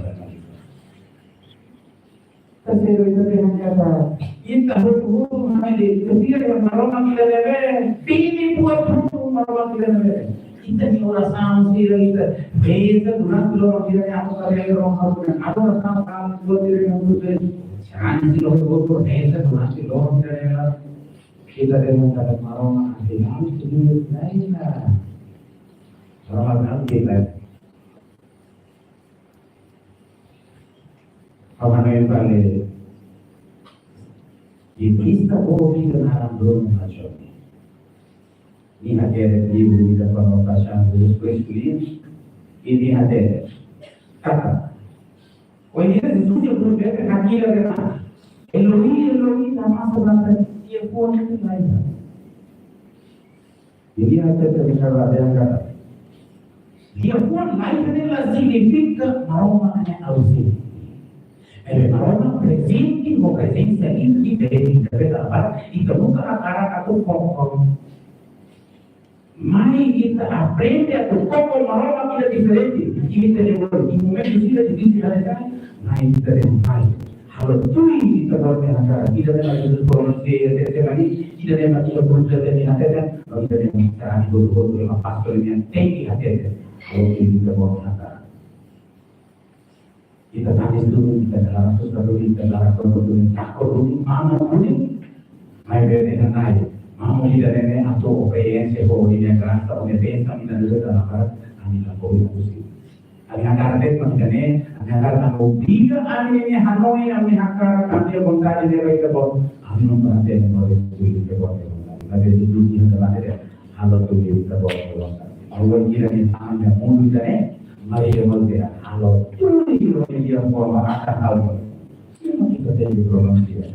Kasih itu yang kata, kita berhubung dengan dia yang malam kita debe, pilih buat berhubung malam kita debe. Kita ni orang sama sih kita, beda durang kalau kita yang aku kerja orang harus ada orang sama kamu buat diri yang betul. Jangan sih lo buat beda durang kalau kita dengan kata malam kita harus sedih lain lah. Orang kita Kawan yang balik, kita boleh dengan belum macam ini ada di bumi dan pengetahuan Yesus ini ada kata, oh ini sesuatu yang berbeda dengan kita dengan Elohim nama sebenarnya dia pun itu lain. Ini ada terdengar yang kata, dia pun lain adalah signifikan mau maknanya ausih. El aroma presente como presencia interpretada y que nunca agarra a tu coco. Mai kita aprende a tu coco aroma que es diferente y kita le vuelve y momento si le dice a la mai kita le mai. Kalau tu kita boleh agar kita dalam promosi tertentu kita dalam kita berusaha dengan hati lalu kita dalam cara betul-betul dengan pastor yang tinggi hati kita boleh agar kita tadi dulu kita dalam sesuatu kita dalam kebetulan takut mana pun mai dengan naik mau tidak ini atau OPS sebuah ini keras atau OPS kami dan juga dalam kami lakukan itu dengan karena macamnya dengan karena tiga ini Hanoi kami hakar kami bongkar ini mereka buat kami memperhati nomor itu kita buat tapi itu dulu kita ada hal itu kita buat awal kira ini sama mulut ini mari dia kalau dia mau akan hal ini kita jadi problem dia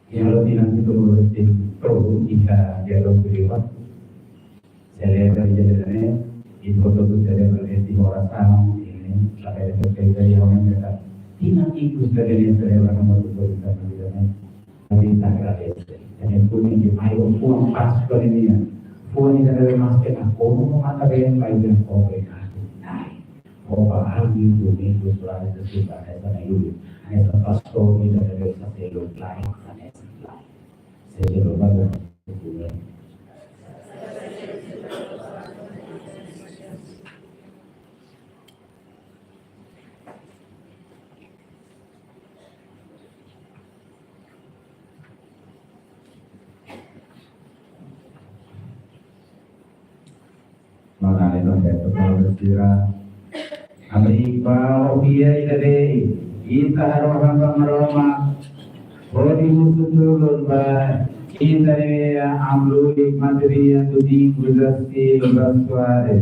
yang lebih nanti turun jika dialog beriwat. Saya lihat dari jalannya itu betul-betul saya melihat di orang sama ini sampai dari orang mereka tidak ikut dari orang betul-betul kita melihatnya tapi tak ada yang punya di mayu uang pas ke ini ya punya dari masuk aku mau kata yang lain yang kau berikan kau paham itu minggu selalu sesuatu ada dulu hanya tempat kau ini dari satu lain saya coba berhubungan. Mana itu betul berkira. Kami bau dia ini kita orang Roma. Bodi musuh turun bah. Kita ini amrui materi yang tudi gudasti bersuara.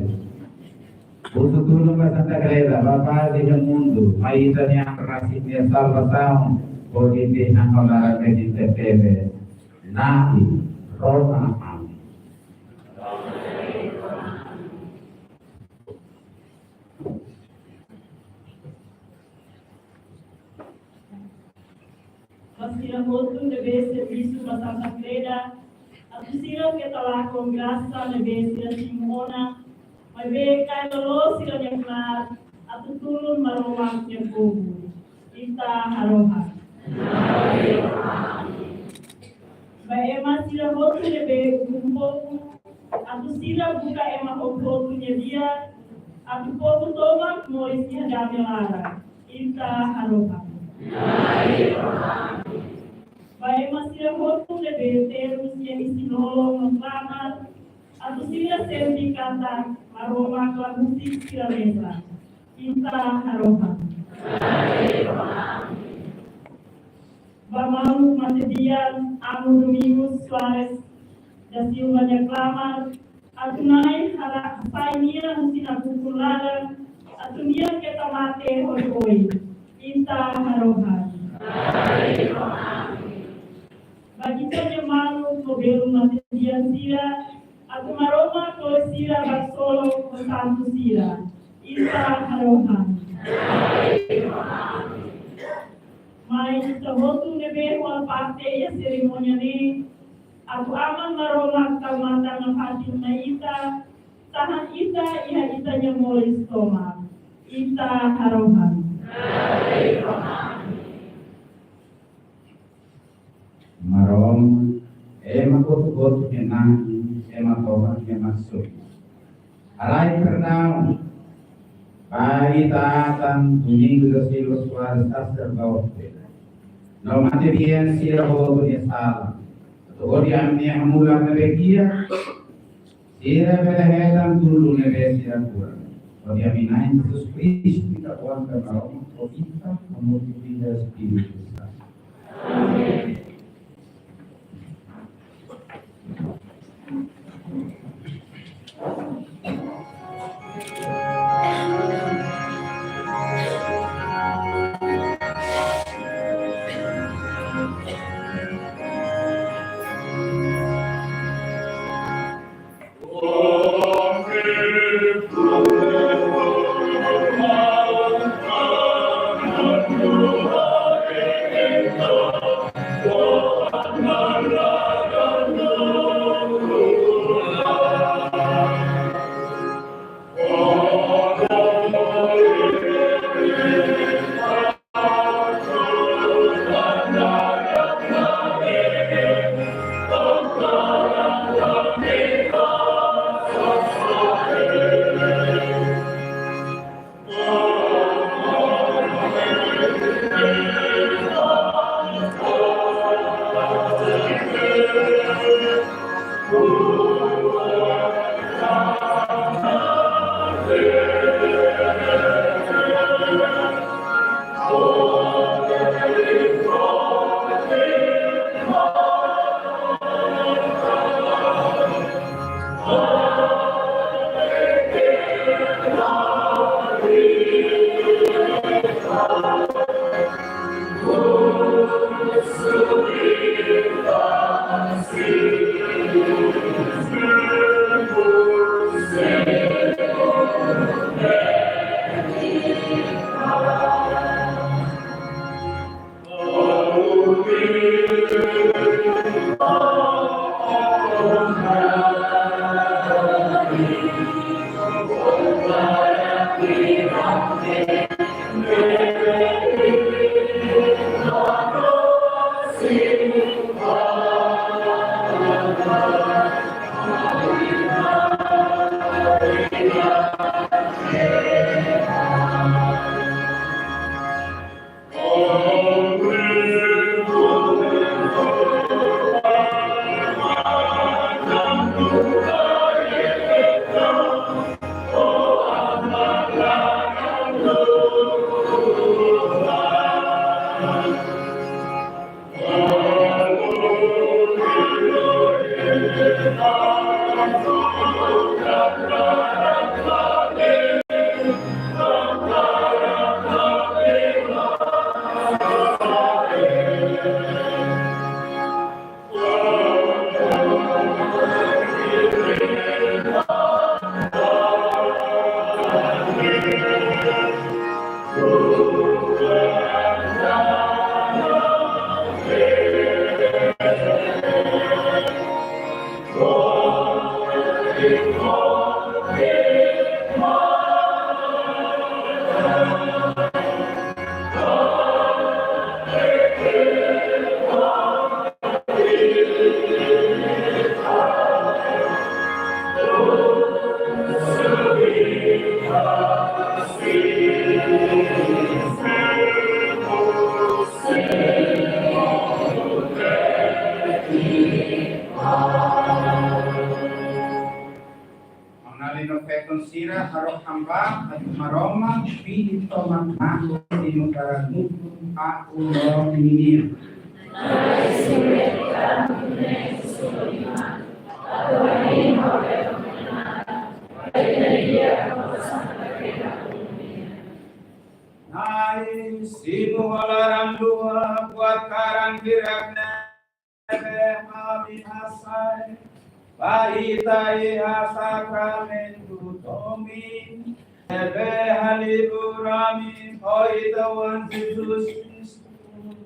Musuh turun bah Santa Creda. Bapak di mundo. Maitan yang rasik dia salva tahun. Bodi di nangkola di TPB. Nabi Roma. Masira motu nebe serviço na Santa Creda, a tusira que está lá com graça nebe sira Simona, mas ve cai lo sira nyaklar, a tutulun maromang nyakubu, ita haroha. Ba ema sira motu nebe umpoku, a tusira buka ema umpoku nyebia, a tu povo toma mois nyadamelara, ita haroha. Vai masih hotu lebe terus yang isinolong selamat atau sila sendi kata aroma musik sila mesa kita haroha. Bamalu Matedian Amu Domingos Suarez da Silva Nyaklamar atunai hara painia musina kukulada atunia kita mate hoi kita haroha. Bagi saja malu kobelu Matedian sira aku maroma ko sira basolo ko santu sira kita haroha. Mai kita hotu nebe wal parte ya seremonia ni aku aman maroma kamata ngafatin na ita tahan ita iha itanya molis toma ita haroha. Marom ema kotu kenang ema tobat ema sui alai pernah pai tatan tuning gesilos suara sasar bawah no materian sira ho ni sala to di amni amula nebegia sira belehetan dulu nebe sira kurang to di amina Jesus Kristus kita kuat marom to kita memuji Spiritus Amin. Manalino fekon sira haro hamba at maroma pinito magmako dinukaragu aku lo minir. Nai simu halaram dua buat karang birakna abi asai Bahitai asaka mentu tomi ebe haliburami oitawan Jesus Kristus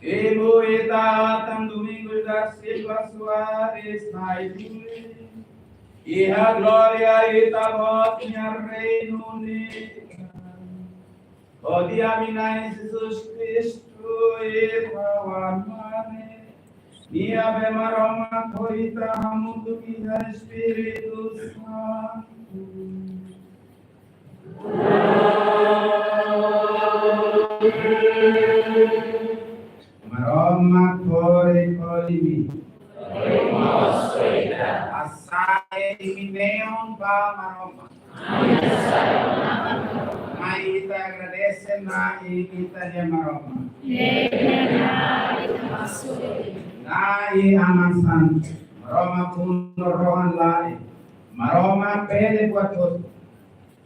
Ibu ita tam domingo das silva suares naidule Iha gloria ita botnya reino ni Odia minai Jesus Kristus irawan mane Ia bemaroma koita hamutu kita Espiritu Santo. Maroma kore kolimi. Asae imineon pa maroma. Mai kita agradece na kita dia maroma. Nai aman santo, maroma puno rohan lai, maroma pele kuatot,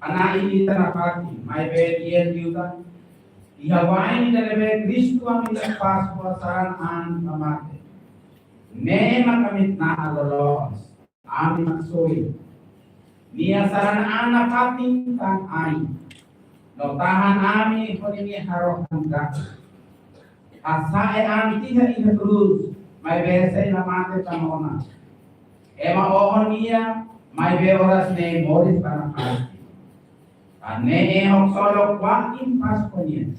anai kita napati, mai bedian diutan, ihawain dalebe Kristu ami pas puasan an pamate, nema kamit na alolos, ami maksoi, nia saran anak pating tan ai, notahan ami konini harohan kak, asae anti ha ina terus. Mai bese ina mate tamona. Ema ohon ia mai be oras ne moris kana kati. Ane e solo kwakin pasconia.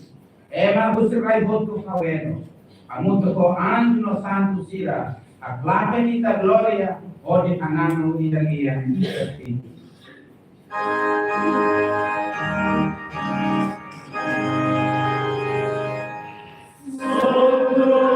Ema busrai botu kaweno. Amuto ko anjo santo sira. Aklape nita gloria odi anano nita lia. Gloria,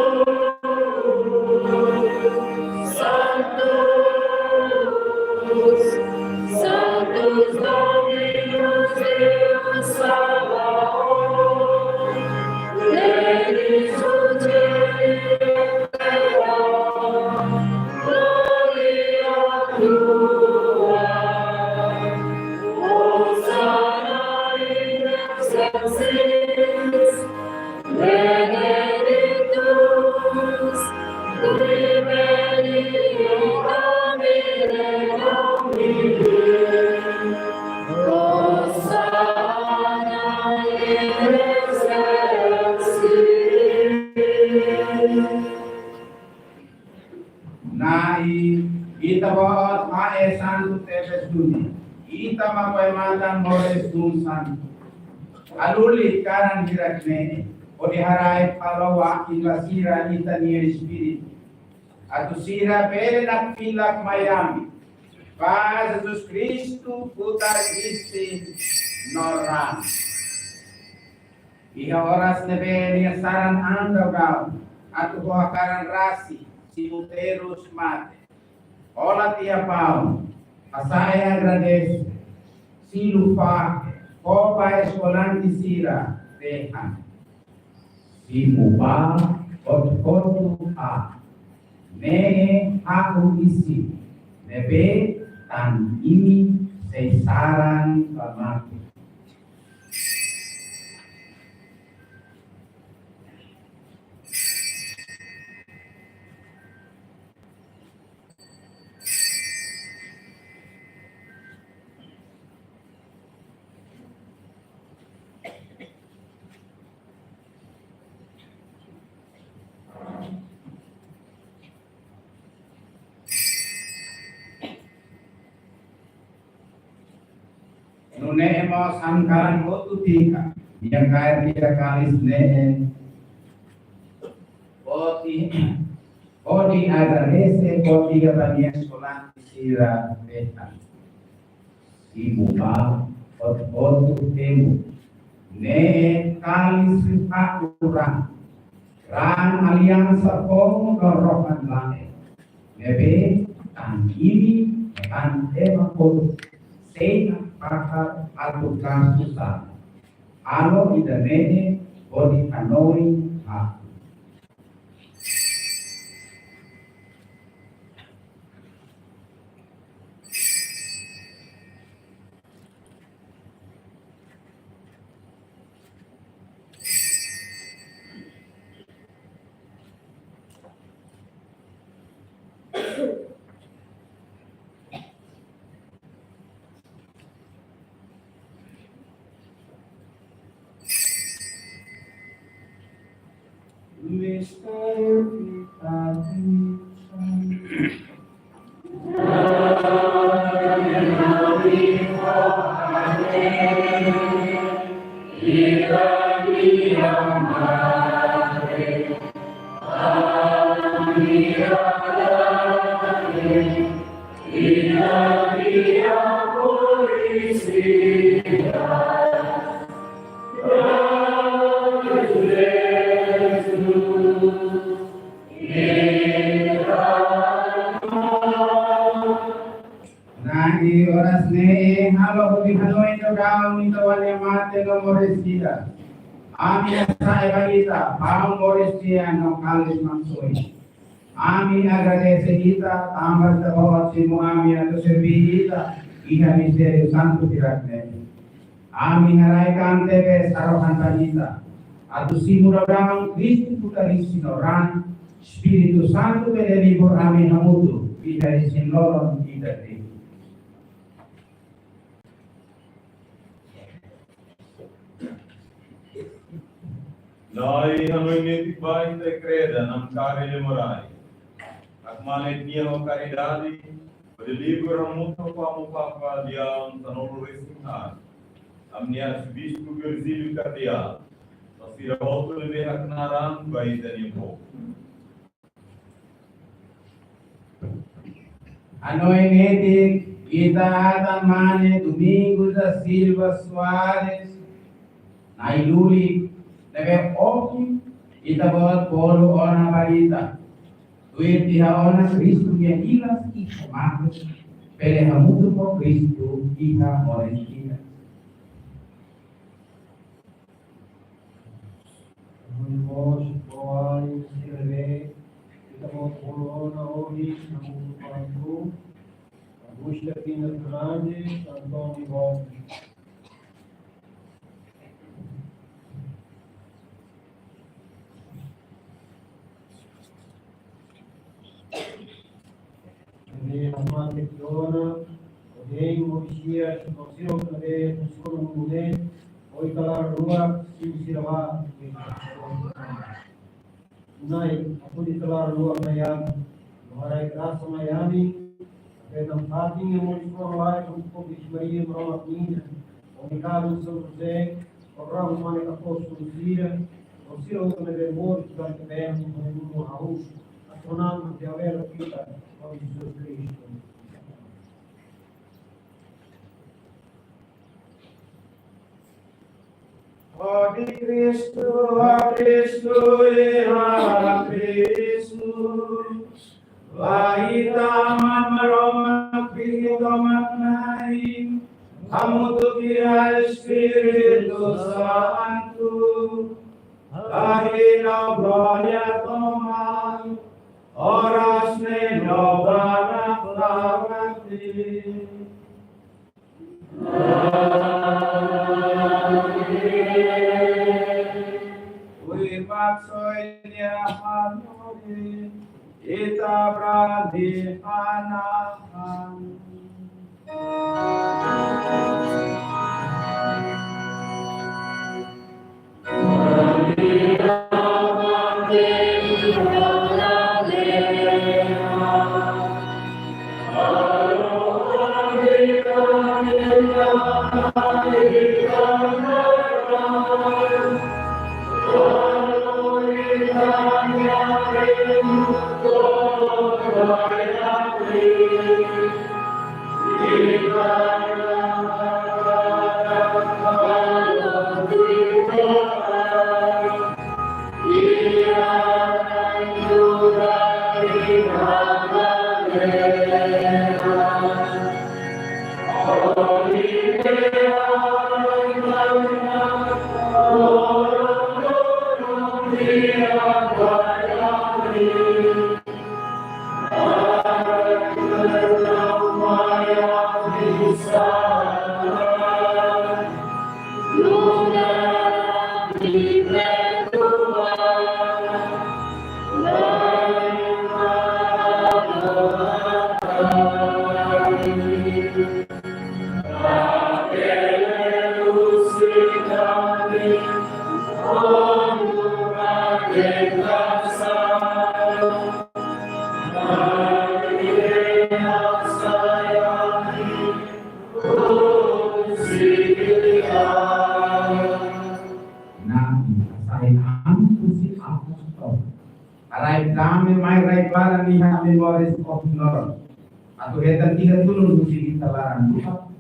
Nai ita baot mae santu tebes duni. Ita mapai matan mores dun santu. Aluli karan hirakne. Odi harai palawa ila sira ita ni espiritu. Atu sira pere nak pilak mayami. Paz Jesus Cristo putar Kristi noran. Iha oras nebe ni saran ando kau. Atu karan rasi si uterus mate. Ola tia pau. Asaya agradece. Si lupa. Copa escolanti sira. Deha. Si muba. Otkotu a. Ne aku isi. Nebe tan ini sesaran pamati. Nune mo sangkaran kotu tika yang kaya kita kalis ne odi agradece odi katanya sekolah sira beta ibu ba otu temu ne kalis pakuran ran aliansa pong rohan lane nebe tan ini tan ema kotu Sena pakar atau kasusan. Alo idanene bodi kanoi ha. Nagi oras ne halo budi hanoi no kau ni tawane mate no moresida. Ami asai bagita pau moresida no kalis maksoi. Ami agradece kita tambah bahwa semua ami atau servi kita iha misteri santu tirakne. Ami haraikan tebe sarohan kita. Atau si muradang Kristi putarisi noran Spiritu Santo berlibur ami hamudu bidari sinlolon kita ti. Nai hanoi netik bain te creda nam kare morai. Akmane dia ho caridade, berlibur hamudu pamu papa dia tanoro resinhan. Amnia bisku berzilu kadia. Masira hotu lebih haknaran bayi dan ibu. Hanoi netik kita tamane domingo da Silva Soares nailuli nebe oki kita buat polo ona barita tuir tiha ona Kristu yang ilas iha makus pere hamutu po Kristu iha mores kita. Nós poi sirve kita mau polo ona ori namu pantu Augusta Pina Fernandes Antônio Gomes. Amante Dona, Odei Moricia, Consigo Cade, Consigo Mune, Oi Calar Rua, Sim Sirava, Nai, Apudi Calar Rua Maya, Marai graça Miami, perdão Fatinha, Morisco Lai, com Maria, Roma Minha, Obrigado São José, o Ramos Manica Apóstolo Cira, o Ciro que me demora, que vai ter no Raul, astronauta de Avera Pita, com Jesus Cristo. Ode Cristo, a Cristo e a Cristo. Vahita Maroma Kriyomanai, Amudu Via Espírito Santo, Arina Glória Toma, Horas Nenovana Flavati. We Patsoidia Hanori, Ita Bradi Anahan. Atau hetan tiga tulung musi kita larang Tuhan.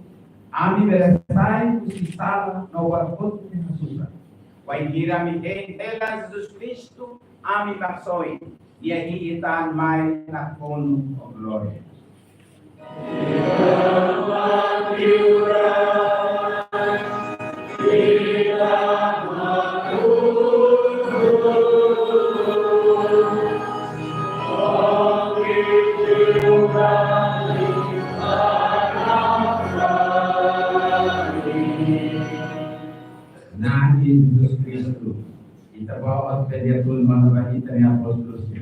Ami beresai musi salah nawar pot susah. Wai kira mi telas Jesus Cristo ami maksoi. Ia hitan mai nakon o gloria. Nah, Jesus Cristo, kita bawa pediatul manubahita ni apostol sih.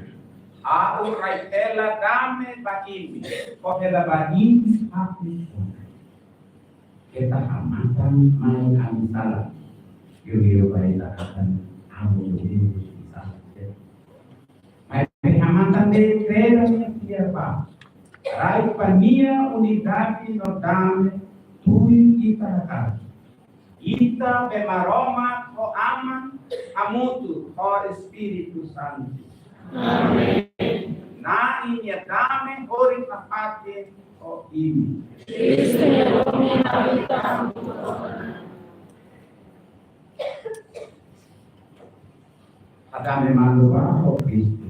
Aku raitela dame bakimi, kohela bagim aku. Kita amatan mau kami salah. Yo baita akan amu ini salah. Mai amatan de kreda dia pa. Rai pania unidade no dame tui kita kan. Ita bemaroma o aman amutu o Espírito Santo. Amém. Na inya dame ori kapate o imi. Cristo nome habitamos. Adame maluwa o Cristo.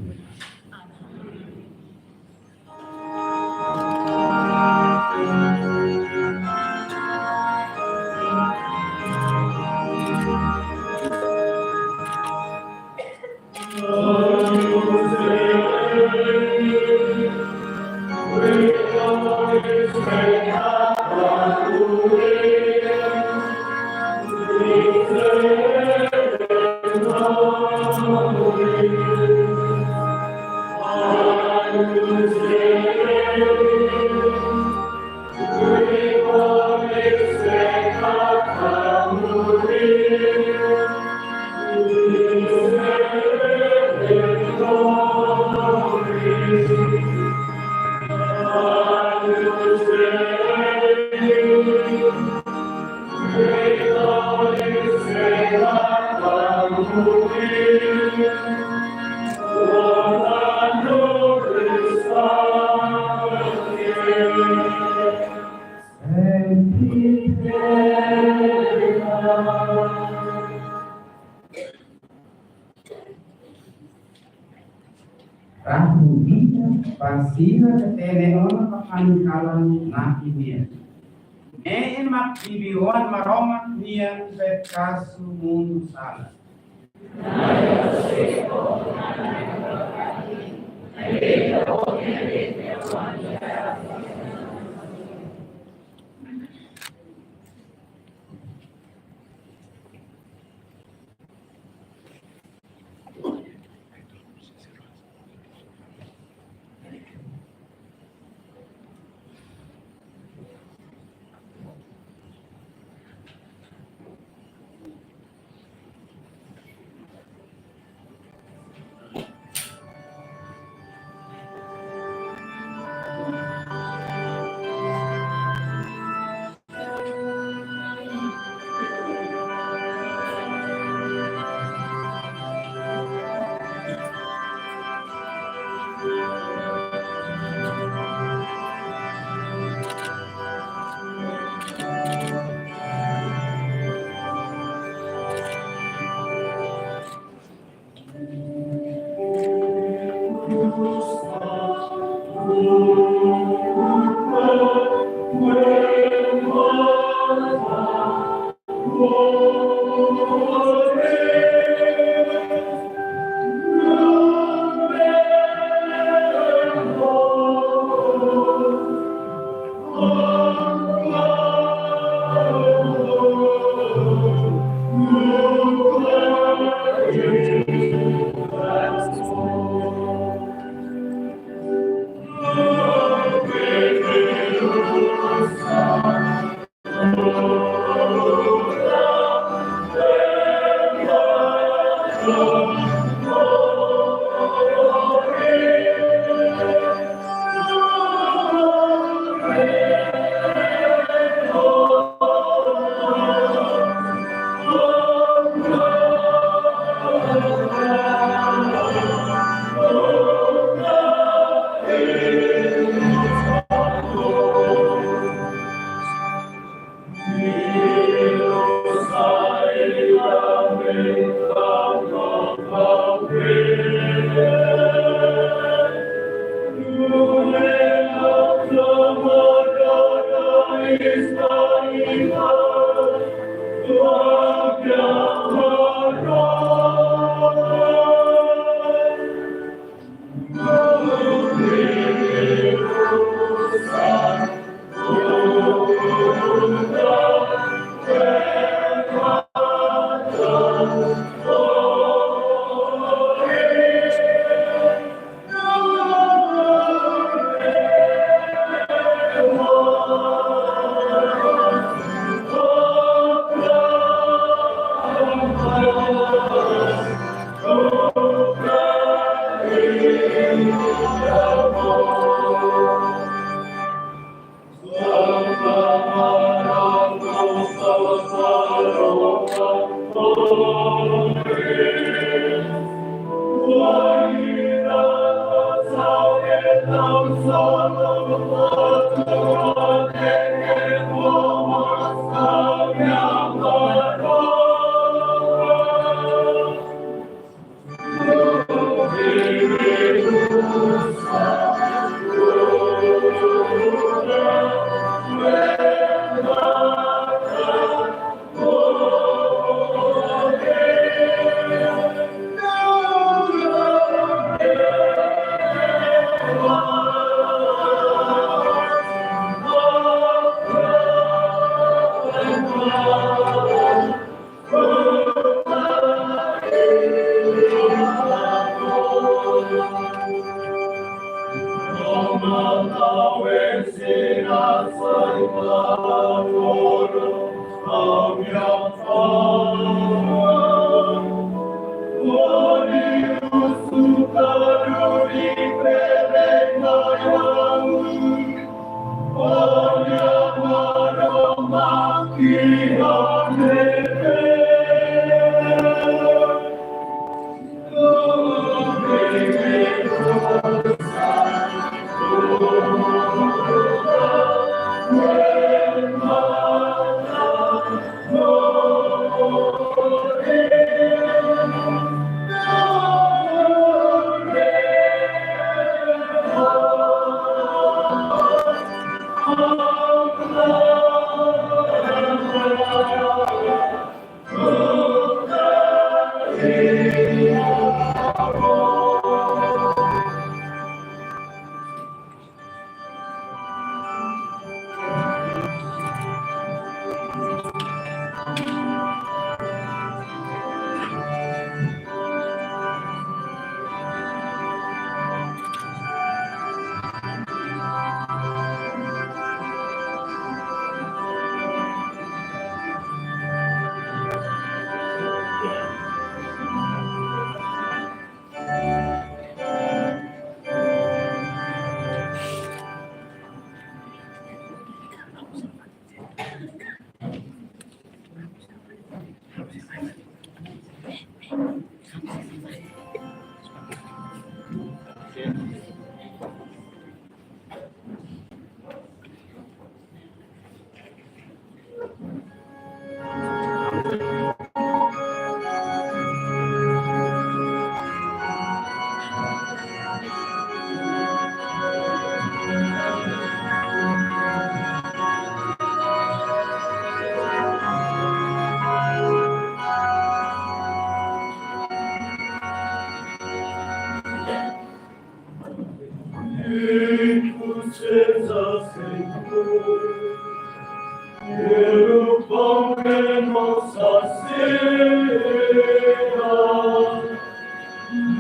Rahu dia pasina tetene ona kapanikalan na inia. Mak bibiwan maromak niya betkasu mundo salah.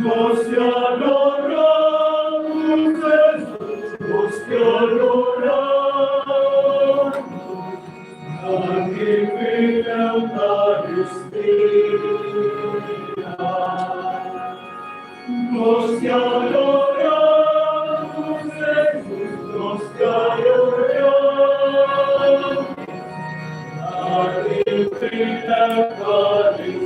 Nos te adoramos, Jesús, nos te adoramos. Aquí vive Eucaristía. Nos te adoramos, Jesús, nos te adoramos. Aquí vive Eucaristía.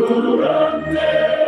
Durante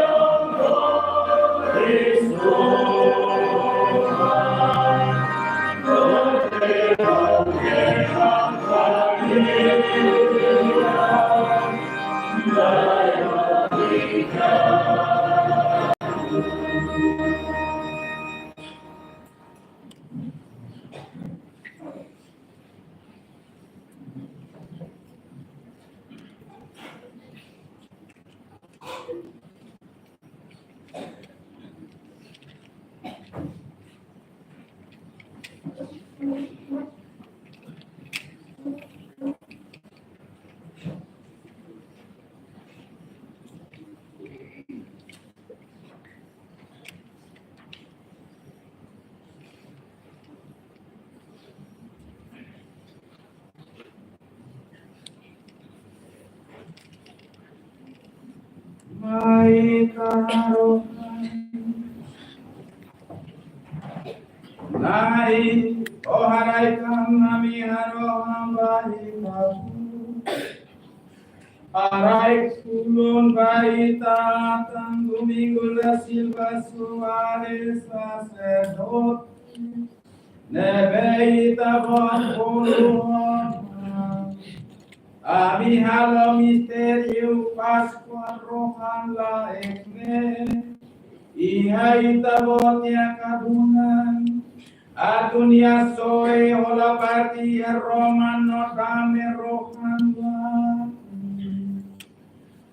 baik Nai, oh haraikan nami haro hambai kabu. Harai kulun baita tanggumi gula silva suare sacerdot. Nebeita bapuluhan. Ami halo misterium Pascua rohan la ekne. Ihai tabotnya kadungan. Adunia soe ola parti roman notame rohanwa.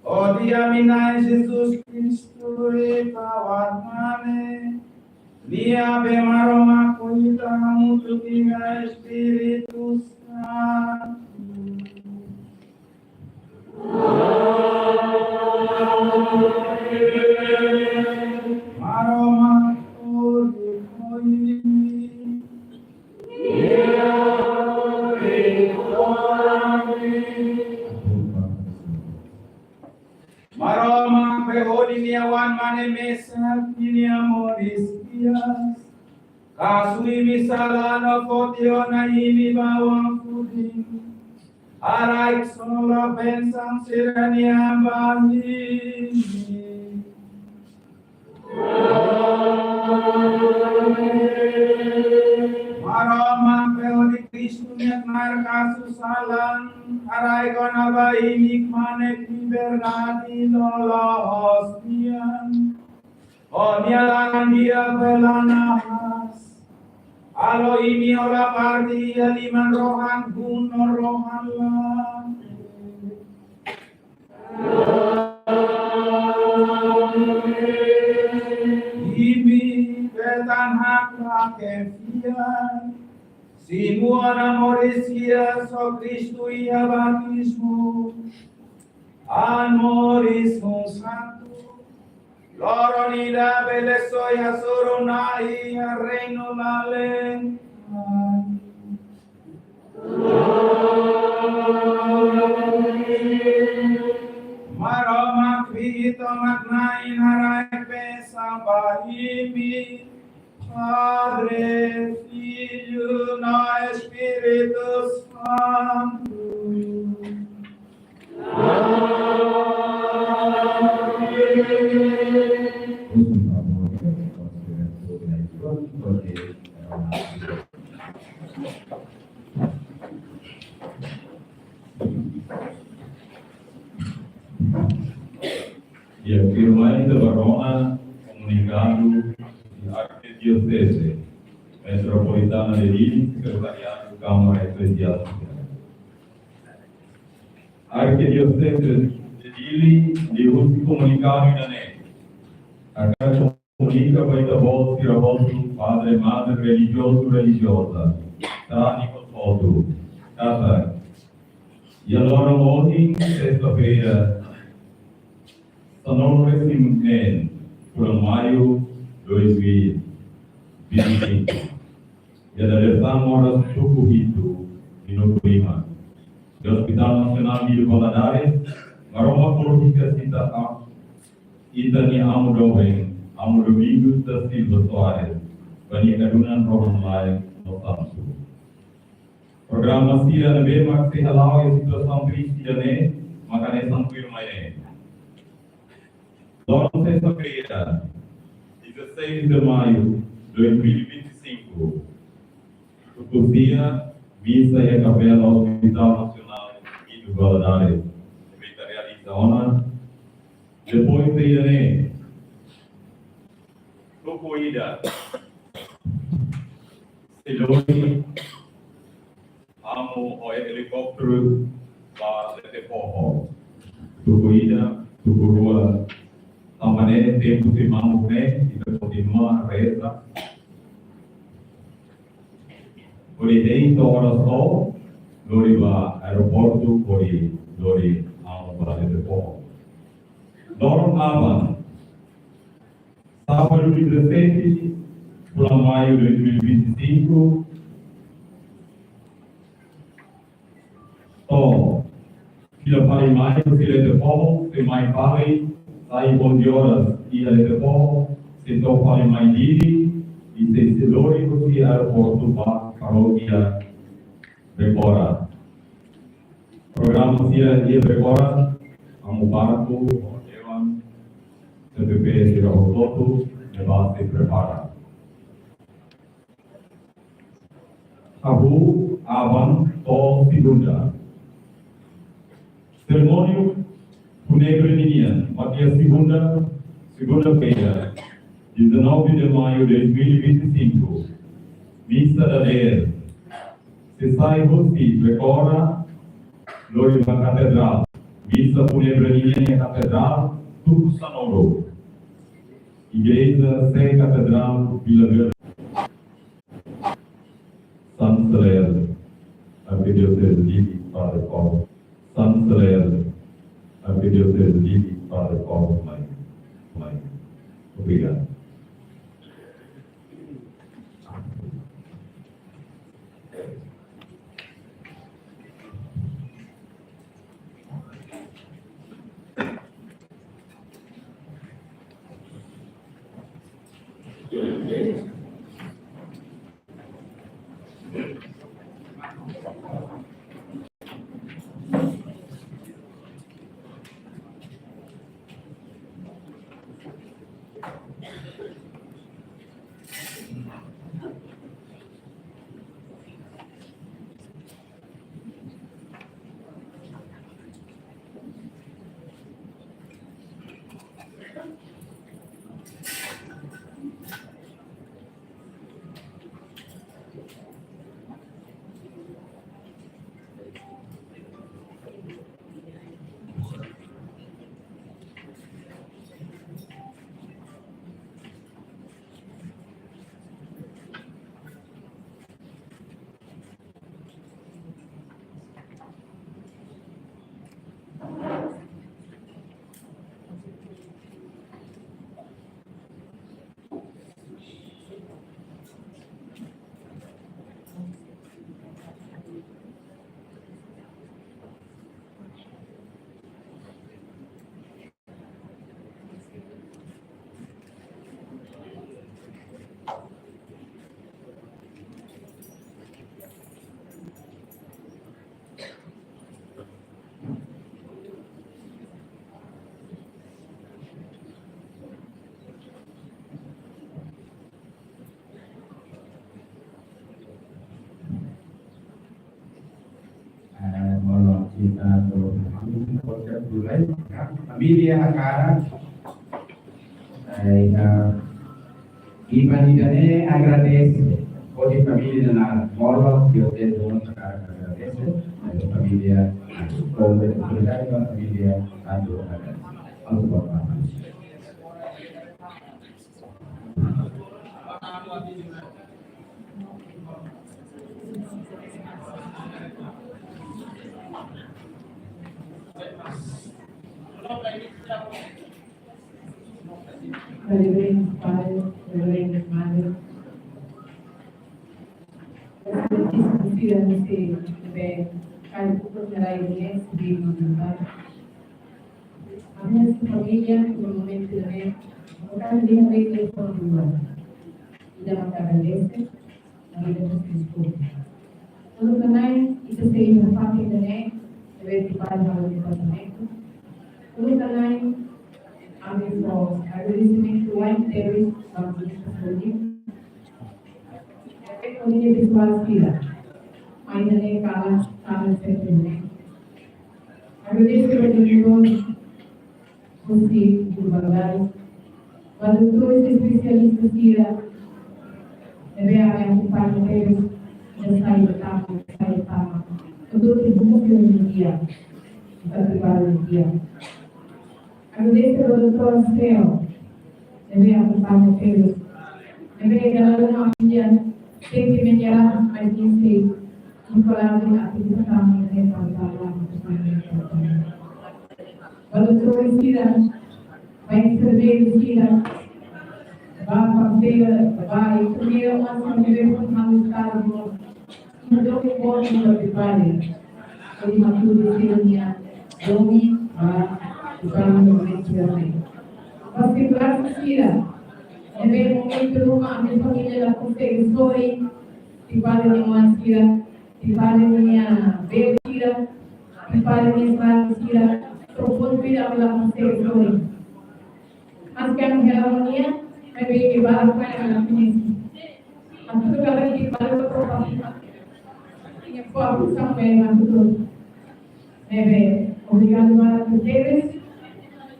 O dia minai Jesus Kristu pawat mane. Dia bemaroma kuita mutukia Spiritus Santo. Maroma koi Maroma pehodiniawan mane mesak ini amoris kias. Kasui misalana fotiona ini bawang puding. Araik sola pensang sirania bahi. Maroma peodi Kristu nyaknar kasusalan. Arai kona bayi nikmane kibernati nola hostian. O nialan dia belanahas. Alo ini ola parti liman rohan gunor rohan lah. Imi betan hak kefian. Simua namorisia so Kristu ia baptismu. Amorismu santo. Loro nida beleso ya sorunai ya reino lale. Maroma kvito magnain harai pesa bahimi. Padre, Filho, no Espírito Santo. E afirmai da Barona, comunicado de Arquidiocese Metropolitana de Lille, Secretariado Câmara Eclesiástica. Arquidiocese de Lille, de comunicado ainda nem. Acá comunica para a voz que a voz do Padre, Madre, religioso, religiosa. Tá, Nicofoto. Tá. E agora ontem, sexta-feira, Sanong Resimen, por maio 2025. E a direção horas Chucuhito, no Clima. Do Hospital Nacional de Valadares, Maroma Política Cita Itani Amudoven, Amudovingos da Silva Soares, Bani Kadunan Rohan Lai, no Santo. Programa Sira na Bemak se halau e a situação triste da ne, makane santuir mai. Logo sexta-feira, 16 de maio de 2025, Tucucia, missa e a capela ao Hospital Nacional de Valadares, Secretaria de Saúde. Depois de Irene, Tucuída, Siloi, amo o helicóptero para Letepoho, Tucuída, Tucurua, Tampané, tempo de Mamupé, e continua a reza. Por 10 horas só, Lori va aeroporto, Lori amo para Letepoho. Dorm Avan, sábado 17 de maio de 2025, Kila pari mai, kila te pomo, te mai pari, Sai Bondioras e Alepo, se topam mai diri, e se Silórico e Aeroporto para Paróquia Becora. Programa Sia Dia Becora, Amubarco, Evan, CPP Sira Rototo, Debate Prepara. Abu Avan to Segunda. Cerimônia Funebriniana, Matia segunda-feira, 19 de maio de 2025. Missa da Deus. Se sai Rossi, Becora, Glória da Catedral. Missa Funebriniana na Catedral, Tuco Sanoro. Igreja Sé Catedral, Vila Verde. Santo Celeste, Arquidiocese de Padre Paulo. Santo Celeste, Arquidiocese de Padre Paulo. Mãe. Obrigado. Kita mulai familia acá Imanidane agradece hoje família na Morva que eu tenho agradece a família como a família agradece ao Bapak. Reverendo Pai, Reverendo Madre, confia nesse bem, cai por terá ideia de mandar. A minha família, no momento também, não está nem bem de forma. E ela agradece a vida dos seus. Quando também isso se inicia também, deve ficar no departamento. Quando também for agradecimento do inteiro da família. A família pessoal filha, ainda nem fala sempre, né? Agradeço a Deus por si, por verdade. Quando todos os especialistas filha, deve haver um pai inteiro, já sai da cama, todo o tempo que eu dia, está preparado no dia. Agradeço ao doutor Céu, deve acompanhar o filho, deve dar uma família, tem que melhorar mais de falar de atividade de trabalho. O doutor Cida vai receber o Cida, vai fazer, vai comer uma família com uma estado, não deu que bom no trabalho, ele matou o Cida, domi, vai. Vamos ver também. graças, Cira. Também momento numa minha família da Conselhoi, que vale minha Cira, que vale minha Cira, que vale minha Cira, propõe vida pela Conselhoi. Mas que a minha harmonia, vai ver que vale para a minha. Mas tudo que ela que vale para a minha. Tinha foco também na tudo. Obrigado para vocês,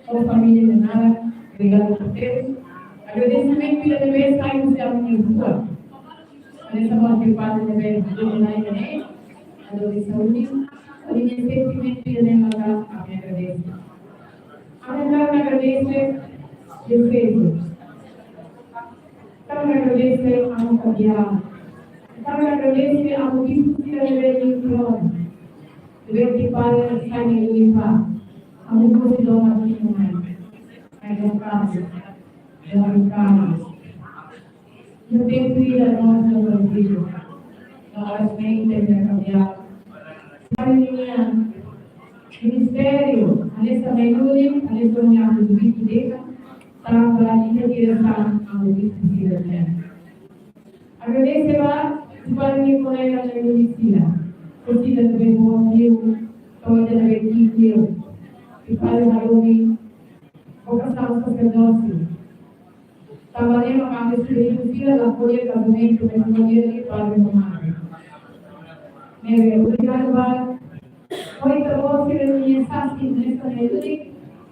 ou família de nada, obrigado por vocês. Agradecimento pela TV saímos da minha rua. Nessa volta que passa de ver tudo lá em a dor saúde, o meu sentimento pela minha a me agradeço. A minha agradece de feito. Kami agradece ang kabiyahan. Kami agradece ang bispo sila de ver em Flor. Diverti para sa inyo ipa, ang po si Dona Pinumay, ay ang kaso, ang kaso. Yung tempo nila naman sa Brazil, na oras na internet kaya, sabi niya, Ministério, nessa meio-dia, nessa reunião do Bispo Deca, estava em direção ao Bispo Deca. Agradecer a minha colega da Ministério. Kita lebih mengambil kalau ada lebih kecil kita lebih fokus sama sacerdocio. Também mengambil serviço da folha casamento dengan mulher e padre normal. Obrigado para oito você minha sassi nessa meio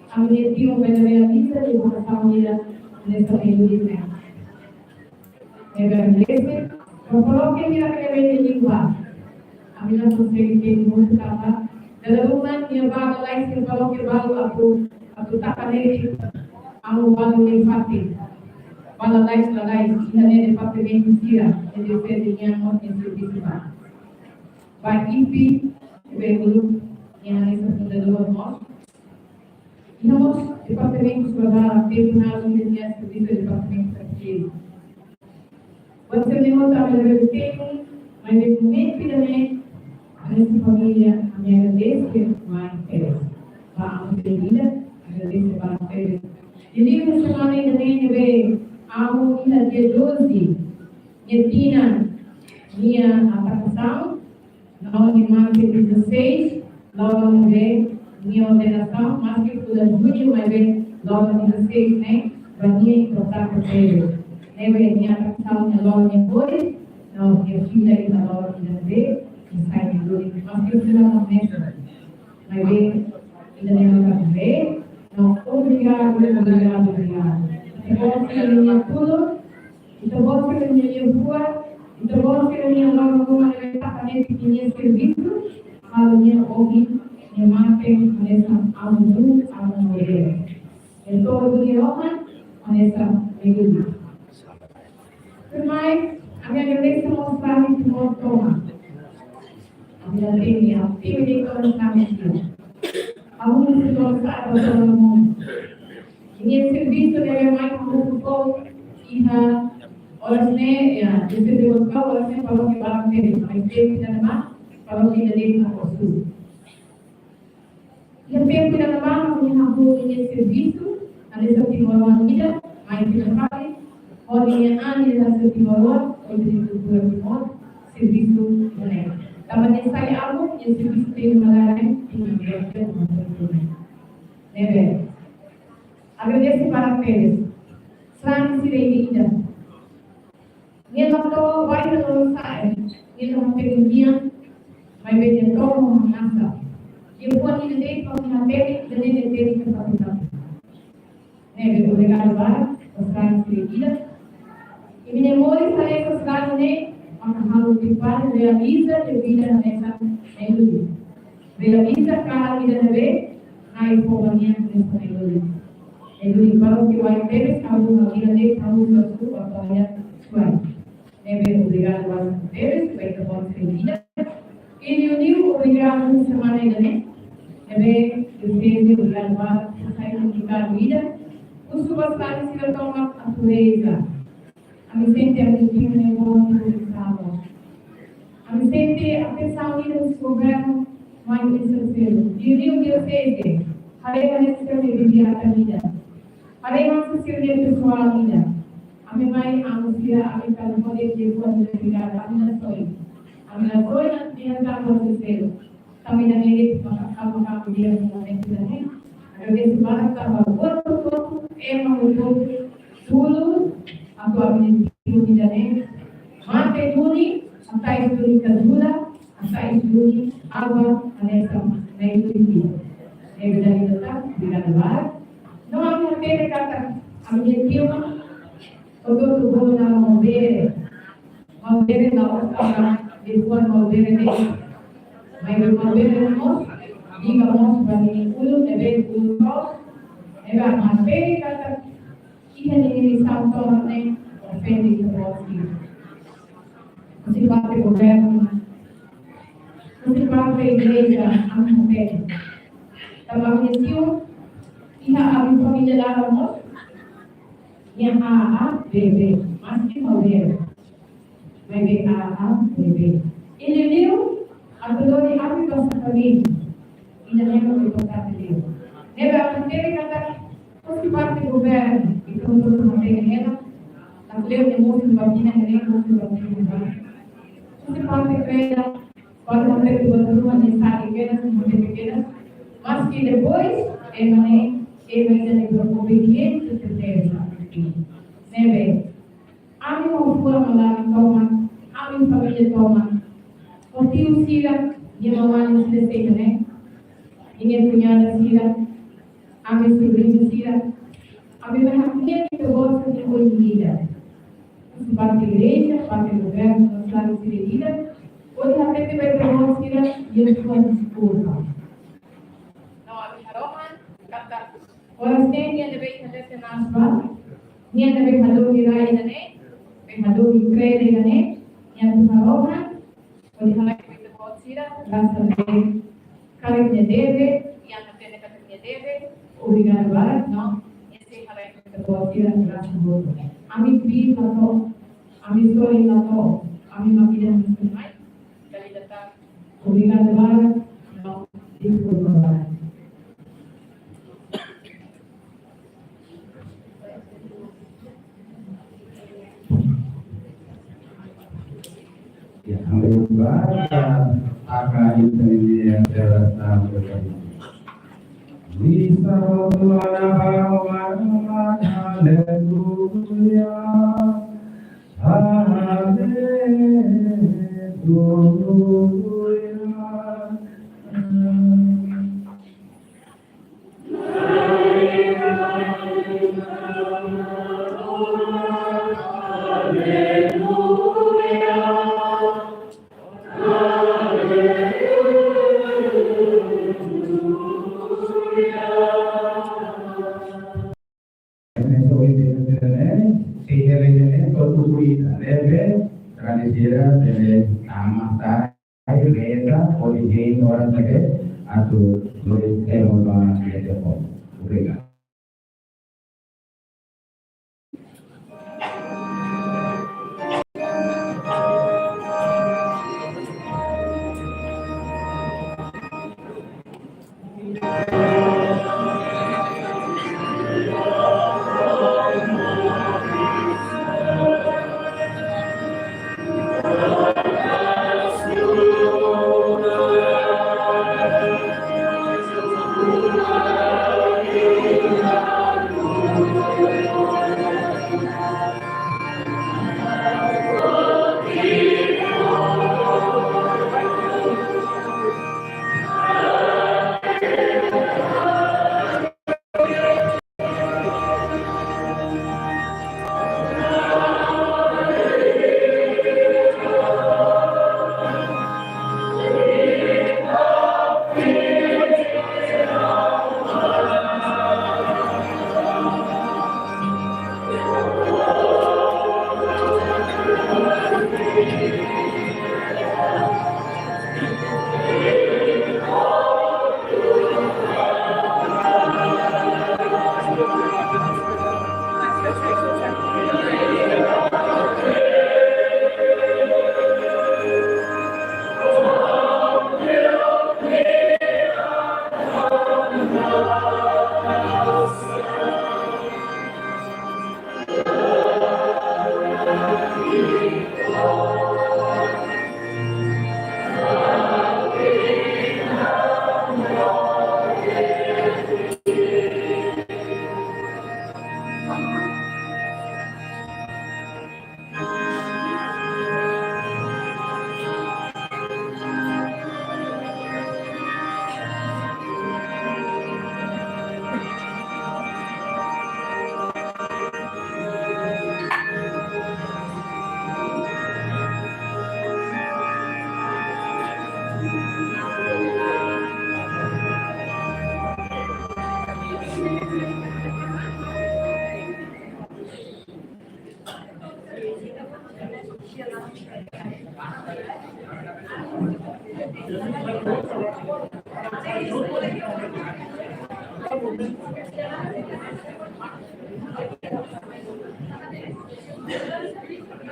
a minha tio vai levar a missa de uma família nessa meio-dia. Agradecer. Eu coloquei minha credencial de língua. Kami nak bersedia untuk apa? Dalam rumah yang baru lain kalau kita baru aku tak pandai, aku baru lipati. Baru lain ini ada departemen sira, jadi saya dengan orang yang servisi bah. Baik IP, begitu yang ada sesuatu dalam mos. Ini mos departemen sudah terkenal dengan servisi departemen terkini. Você me mostra a minha vida, mas no momento que nessa família, a minha agradece mais Pérez. Para a família, agradece para Pérez. E livro semana ainda nem ver a ainda dia 12, minha minha atração, na março 16, logo vamos ver minha ordenação, mas que por junho vai ver logo 16, né? Vai vir importar para Pérez. Né, minha atração na logo depois, não, minha filha ainda logo ainda ver. Sai de dor, mas que eu fiz uma mesa, mas ainda não ver, não, obrigado. Então você minha tudo, então você minha rua, então você minha logo como ele está fazendo minha serviço, a minha ouvi, minha marca, nessa aluno, a mulher, então o idioma, nessa meio. Mas a minha agradecimento mostrar que não toma. Bila dia, pilih kalau kami itu. Aku sudah saat bertemu. Ini serviço deve mais como iha orasne ya, jadi dewan kau orasne kalau kita barang diri, mas kita nama kalau kita diri nak kosu. Yang kita nama aku ini serviço, ada satu orang kita, mais kita kali, orang yang ada satu orang, orang itu dua serviço mana. Taman saya aku yang serviço tem malaran di Amerika dan Neve. Agradeço para Pérez. Selain si Reina. Dia waktu baik kalau saya, dia waktu dunia, mai beda tomo masa. Dia buat ini dari kalau Pérez dan ini dari tempat. Neve obrigado para selain si Reina. Ini memori saya sekarang ini. Harus dipakai realiza de vida nessa melodia. Realiza cada vida de naik pokoknya nessa melodia. Melodia kalau kita terus kalau kita de kalau sesuatu apa yang sesuai. Nebe obrigado a terus baik buat vida. Ini uniu obrigado semana ini. Nebe desde obrigado a saya menjaga vida. Usu bastante se toma a pureza. A mi sente a mi time a mi sente a pensar nesse governo mais financeiro. E o que eu sei, haremos necessidade de viver a vida. Además, se sirve de su vida. A mi madre, a mi tía, a mi padre, a mi tía, a mi soy. A mi soy, a mi tía, por su celo. Kami na nilip makakama kami ng mga nagsilahin. Agad sa mga kabagot, mahutot, tulog, ako ang nilip Mate Juni, ang tayo Juni Kazula, ang tayo Juni Awa, Anesam, na ito yung Nego na ito ta, bilang nabar. No, ang hapere kata, ang yetiyo, tutubo na mabere na oras dituan mabere na may mabere mo, di ka mo sa ulo, nebe ulo ko, nebe ang hapere kata, iyan ini isang tomat na ofende sa bawat Kasi parte governo, kasi parte igreja, ang hapere. Tabang nisyo, iha ang pamilya lang mo, yang bebe, masih mabere. Bebe bebe. Ililiw, ang tuloy ni Abi basta kami, inanay mo ito sa ililiw. Nebe ang hapere kata, kasi parte governo, ito ang tuloy ng hapere. Nakuliw ni Musi Bagina, Musi Bagina. Kasi parte kaya, quando a perturbação necessária apenas muito pequena, mas que depois ainda levou obediência a certeza. Neve, a minha forma lá em toma, a minha família toma, o tio Sira, e a mamãe se deseja, né? E minha cunhada Sira, a minha sobrinha Sira, a minha família que eu gosto de acolhida. Parte igreja, parte governo, nos lares de vida. Hoje a gente vai promover e a sua disputa. Não há harohan, kata. Orang sen yang lebih hendak senasba, yang lebih halu dirai dane, lebih halu dikre dane, yang harohan, oleh hal yang kita buat sira, rasa lebih karibnya deve, yang nanti katanya deve, obrigado barat, no, esse hal yang kita buat sira, rasa bodoh. Ami bi nato, ami story nato, ami makinan muslimai. Obrigado, Lara. Não, desculpa, Lara. Ya, alhamdulillah, akan ini adalah nama Bisa haleluya, haleluya. Tradisira dari nama saya beda origin orang saya atau tulis orang yang obrigado.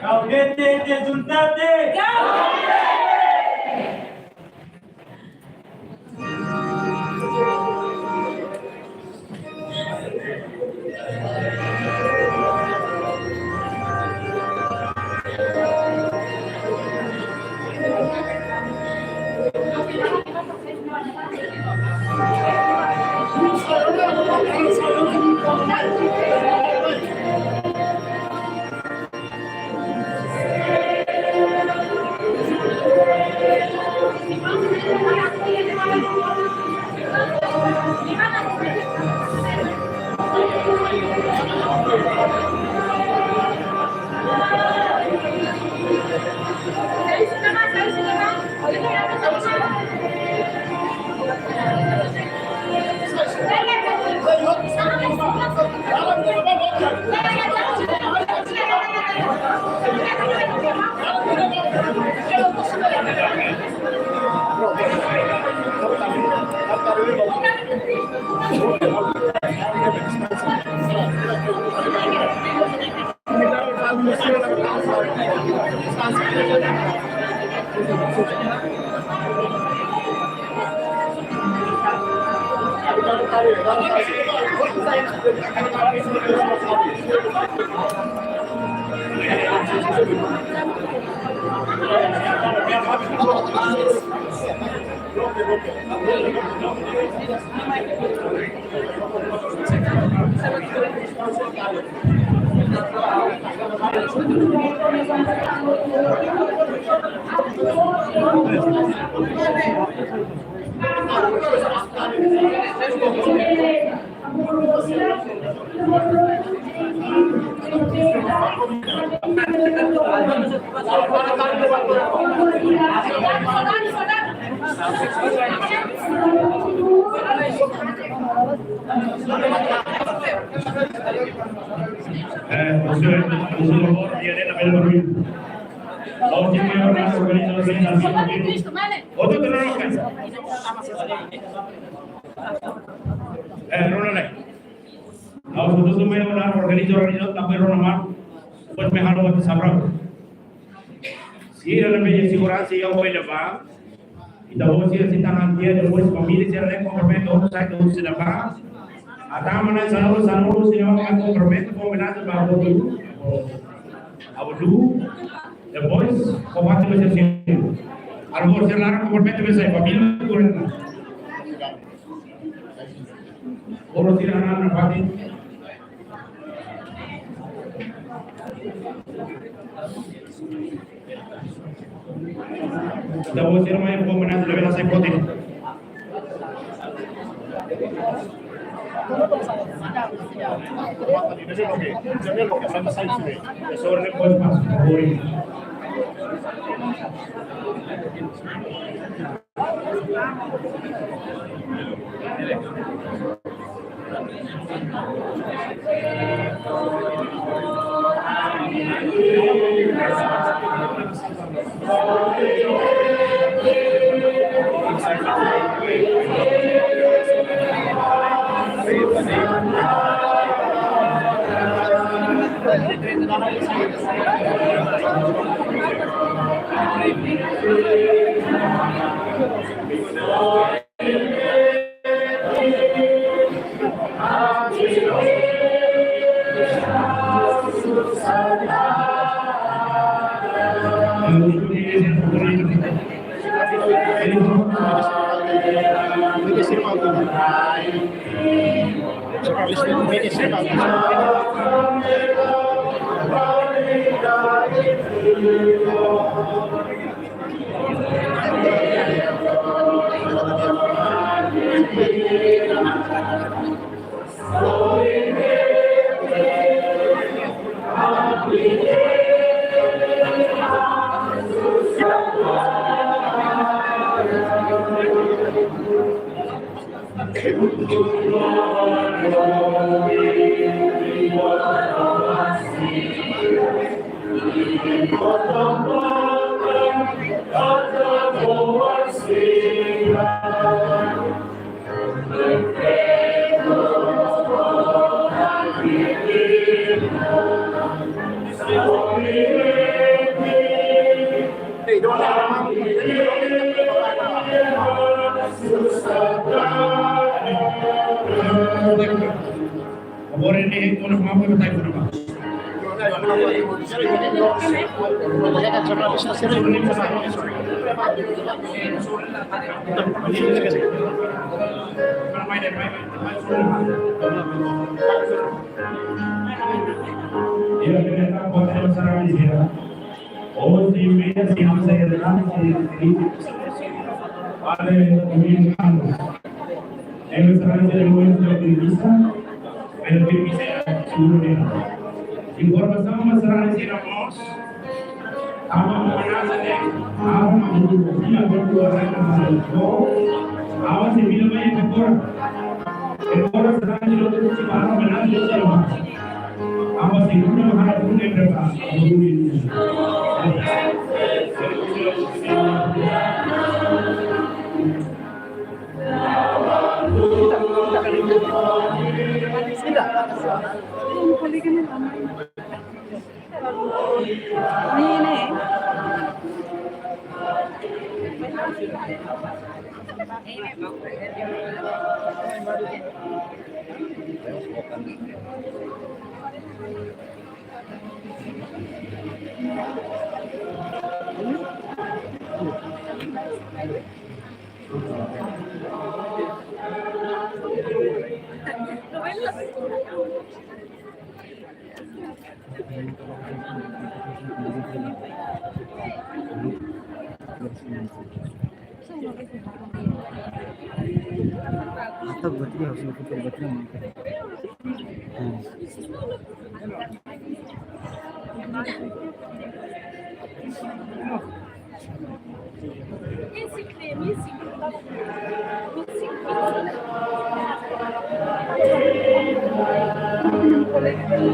Gaudete et exultate. The boys, combate with the algo se larga por medio de esa familia durante oro tirana na pati da voz irmã em como na levela sai poti sobre el pues más Informação será ensinamos apa mengenai apa mengurusi atau orang yang awas yang bila banyak ekor serang di mana menang awas yang punya mahala punya berapa Atau berarti harus ikut berarti Amen.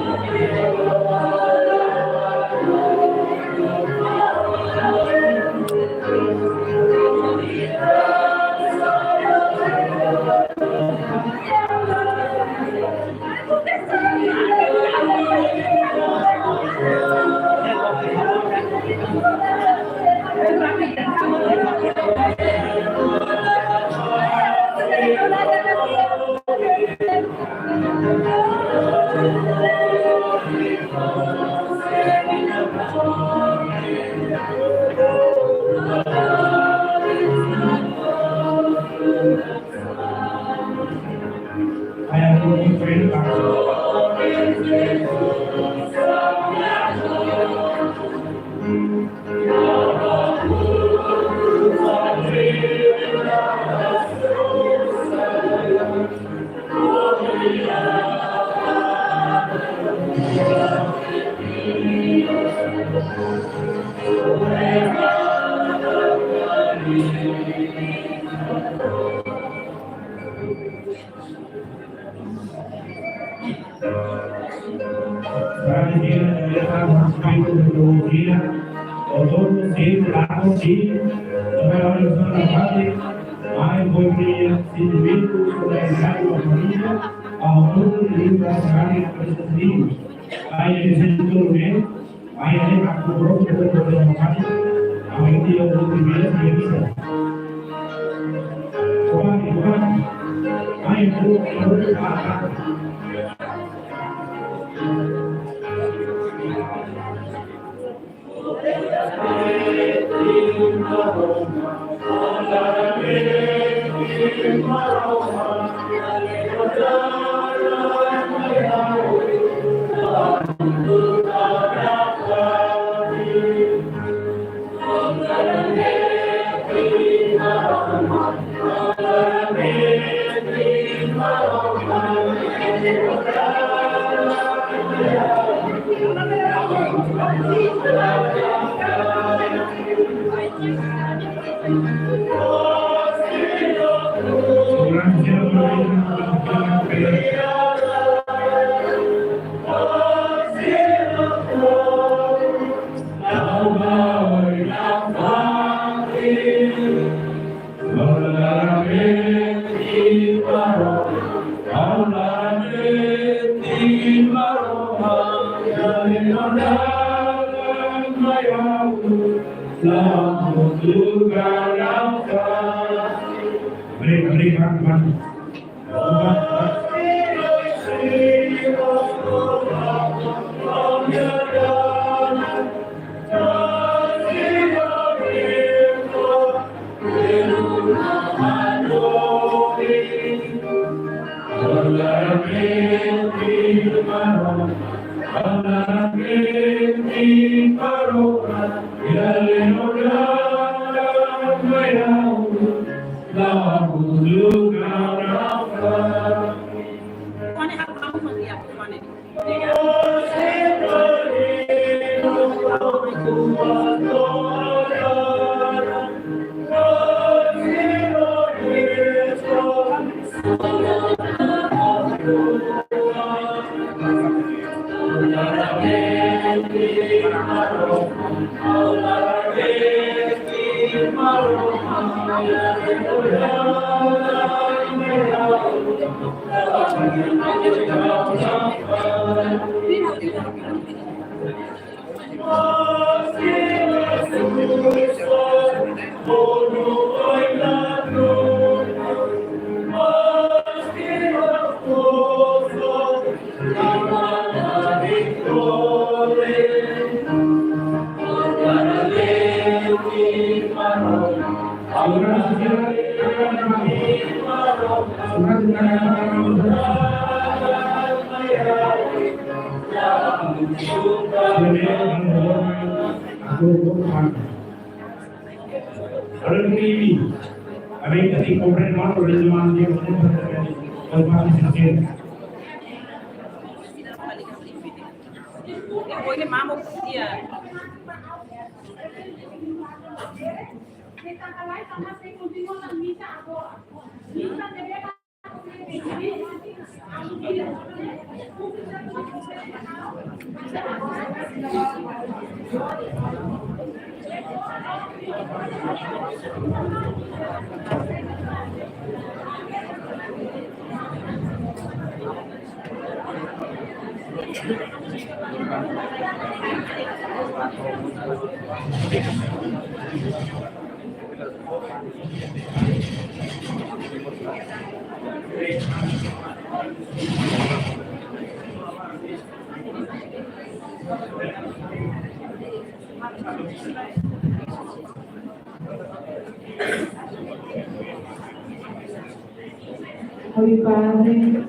Holy Padre,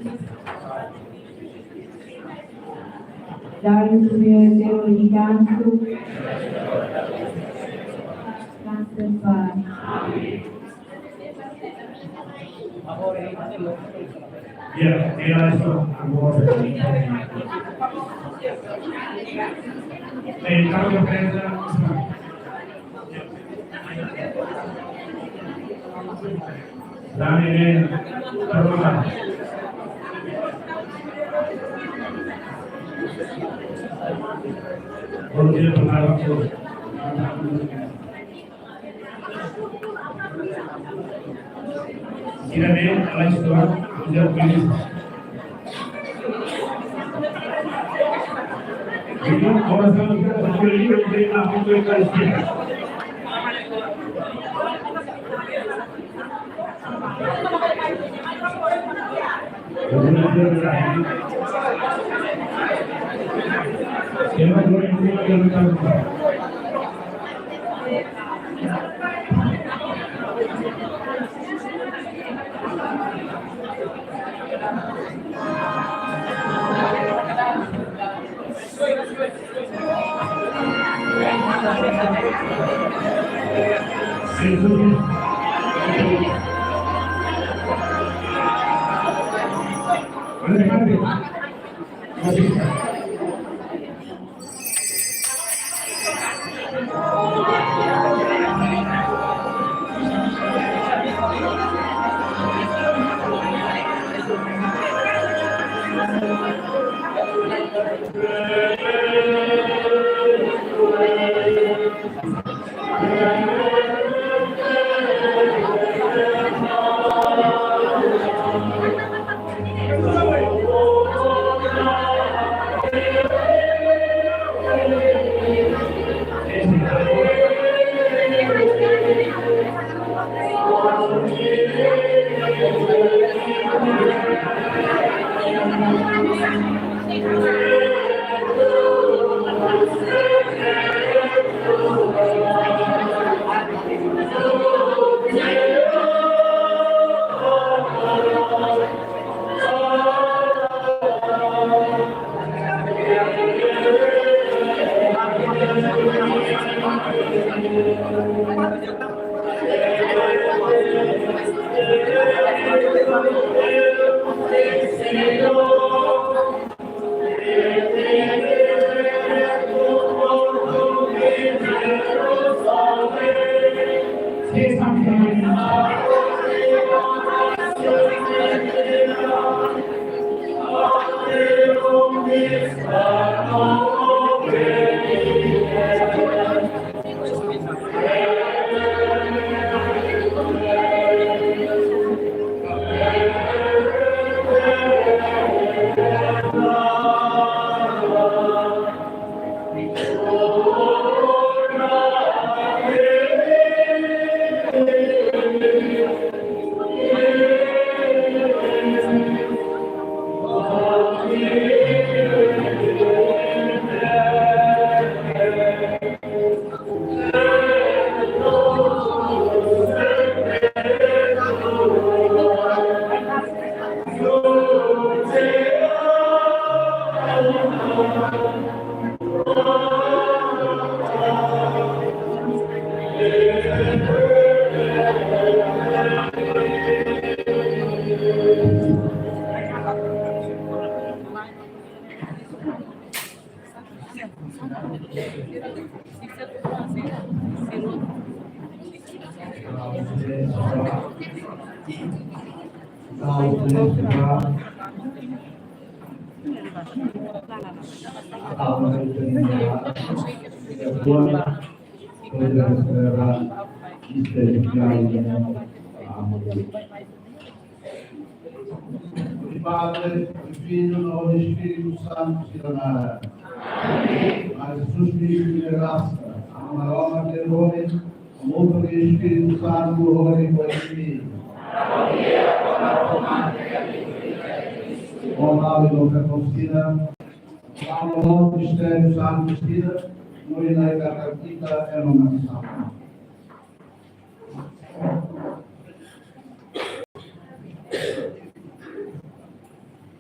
dai il tuo eterno incanto, grazie al Padre. Ya, era eso, amor. El cambio prensa. Dame, perdona. Porque tomar Kirane, Allah Subhanahu wa Taala. Itu orang yang berdiri di dalam kondisi. Padre, il Figlio e lo Spirito Santo sia donata. Ma Gesù Spirito di razza, una Roma che noi, molto che il Spirito Santo ora in questi o Davide per considera, quando il Spirito Santo stila, noi la cartita e non la sappiamo.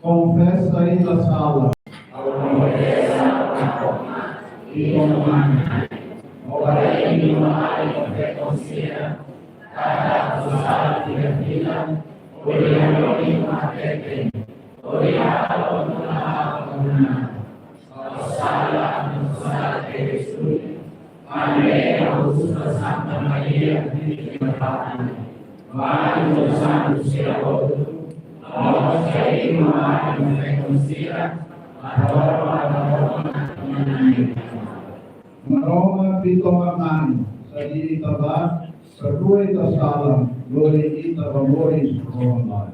Confessa aí da sala. E comanda. Ora em mare che considera, cada sala di fila, oriano in mare, oriano non sala non sala che studi, Maria, Santa Maria, di Padre, Mario Santo sia lodato. Roma pitomamani, sadi itabat, berdua ita salam, glory ita memoris Roma.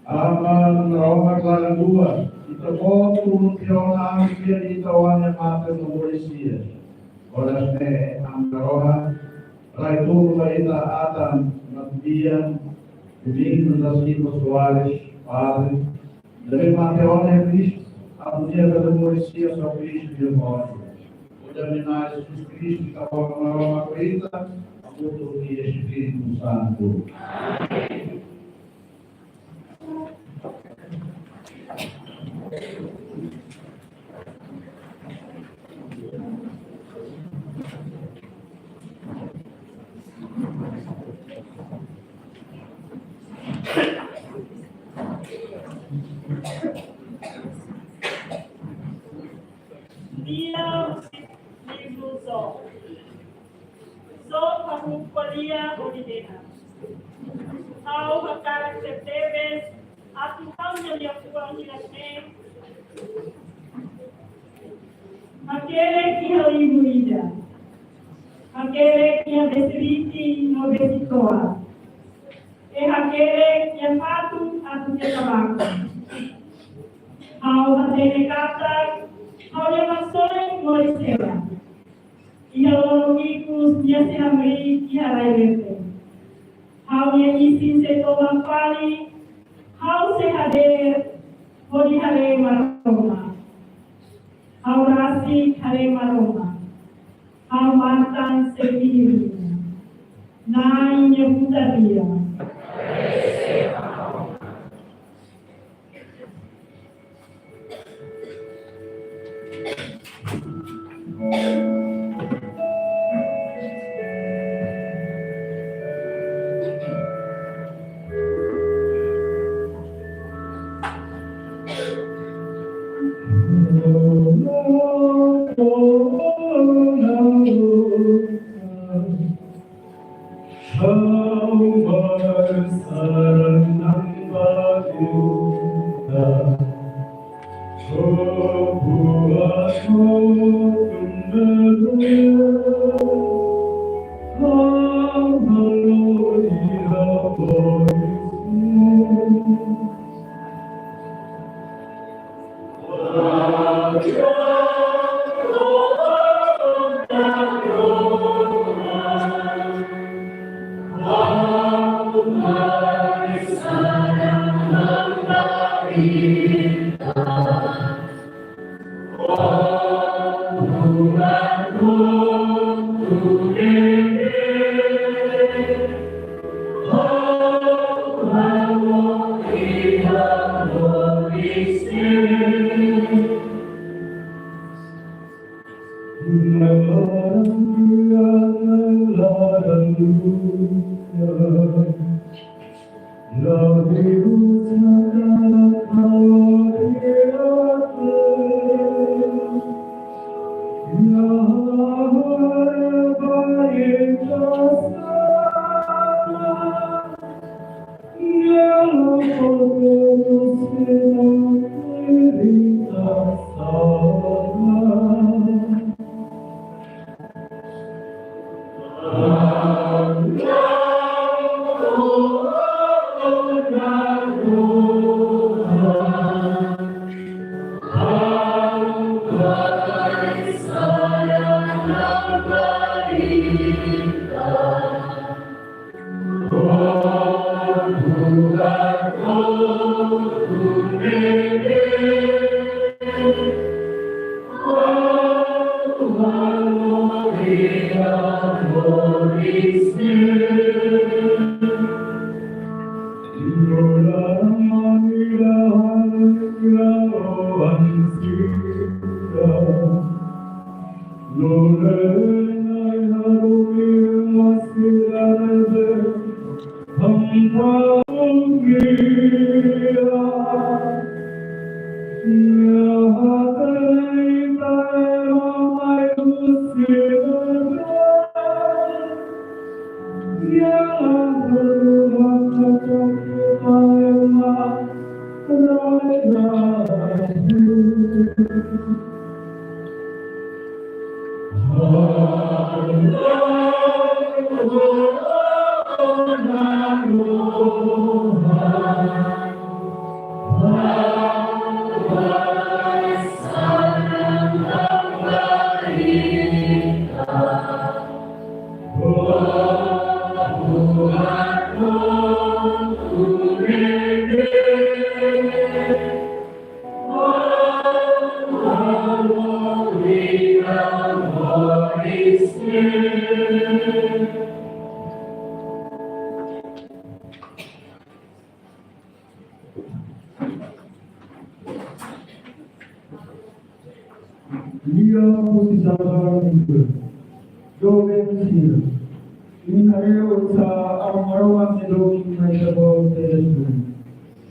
Aman Roma Clara Lua, Itapó, Turuntión, Ángel, Itawan, Mata, Noborisia. Oras ne, ang Roma, Raitu, Maita, Atan, Natian, Domingo das Quimas Soares, Padre, deve Mateon é Cristo, a mulher da Noborisia, São Cristo de morte. O Dominar Jesus Cristo, que estava na Roma Crita, a todo dia Espírito Santo. Dia livro Sol. Sol pangkulia Bolivia. Ao karakter teves, atual yang kuang hilakne. Aquele que alimuida. Aquele que é desriti no vesitoa. E aquele que é fato a tu que tabaco. Ao atene kata ao levações morisera. E ao logicos de aseamri e arailete. Ao isin se toma fali, ao se hader, pode hare maroma. Ao rasi hare maroma. Ao mantan se kiri. Na inye putaria. Oh, Lia Pusisaba Nikur, Joven Sira, Inareo sa Amaroa Sedoki Maitabo Teresu,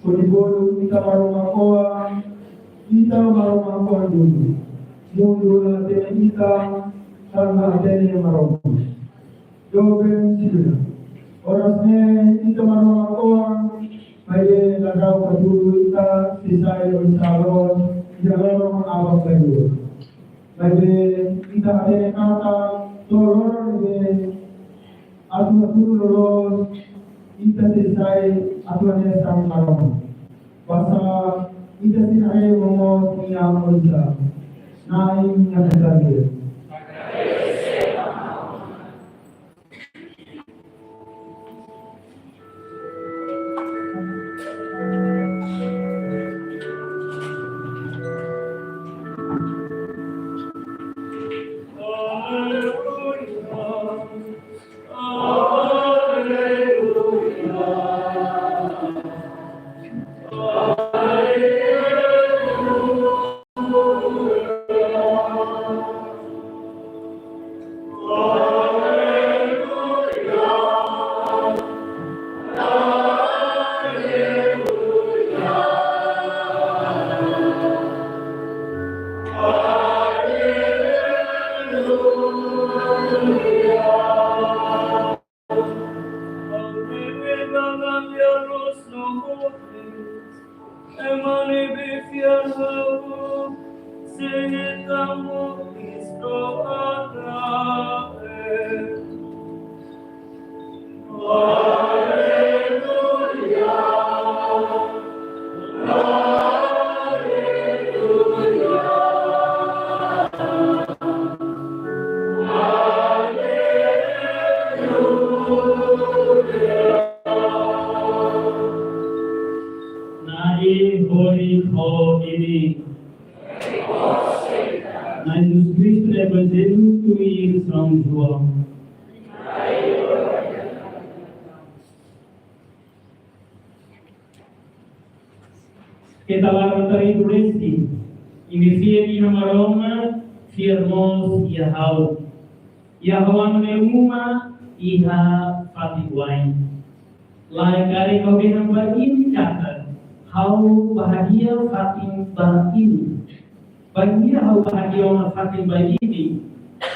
Kuribodo Ita Maroma Koa, Ita Maroma Koa Dulu, Mundula Tene Ita, Sama Tene Maroma, Joven Sira, Orasne Ita Maroma Koa, Maye Lagao Kadulu Ita, Sisai Oisaro, Jalorong Abang Kayu. Lagi kita ada kata tolong de atu lolo kita selesai atuannya sama malam. Bahasa kita selesai ngomong punya kerja. Naik yang lagi. Que tal tari duresti, inicieri hamaroma, firmos Yahau. Yahawan meuma, iha fatiguain. Lai kari kau hamba ini kata, hau bahagia fatin bah ini. Bahagia hau bahagia fatin bah ini.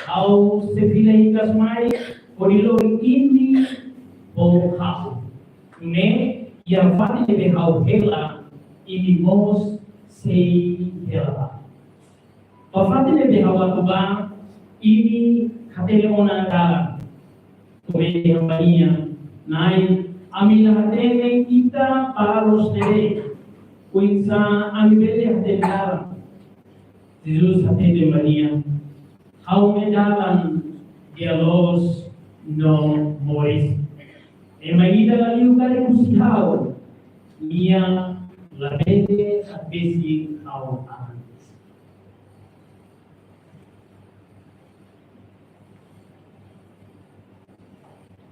Hau sepilai kasmai, kodilori ini, oh hau. Ne, yang fatin lebih hau hela, ini mos sei hela. Pafatin lebih hawa kubang, ini katele ona dalam. Kome hambanya, naik amila hatene kita paros nere. Kuinsa amibele hatene dalam. Jesus hatene Maria. Hau me dalam dialos no moris. Emaida laliu kare kusihau. Mia la vede a besi ao an.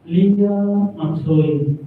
Linda Maksoi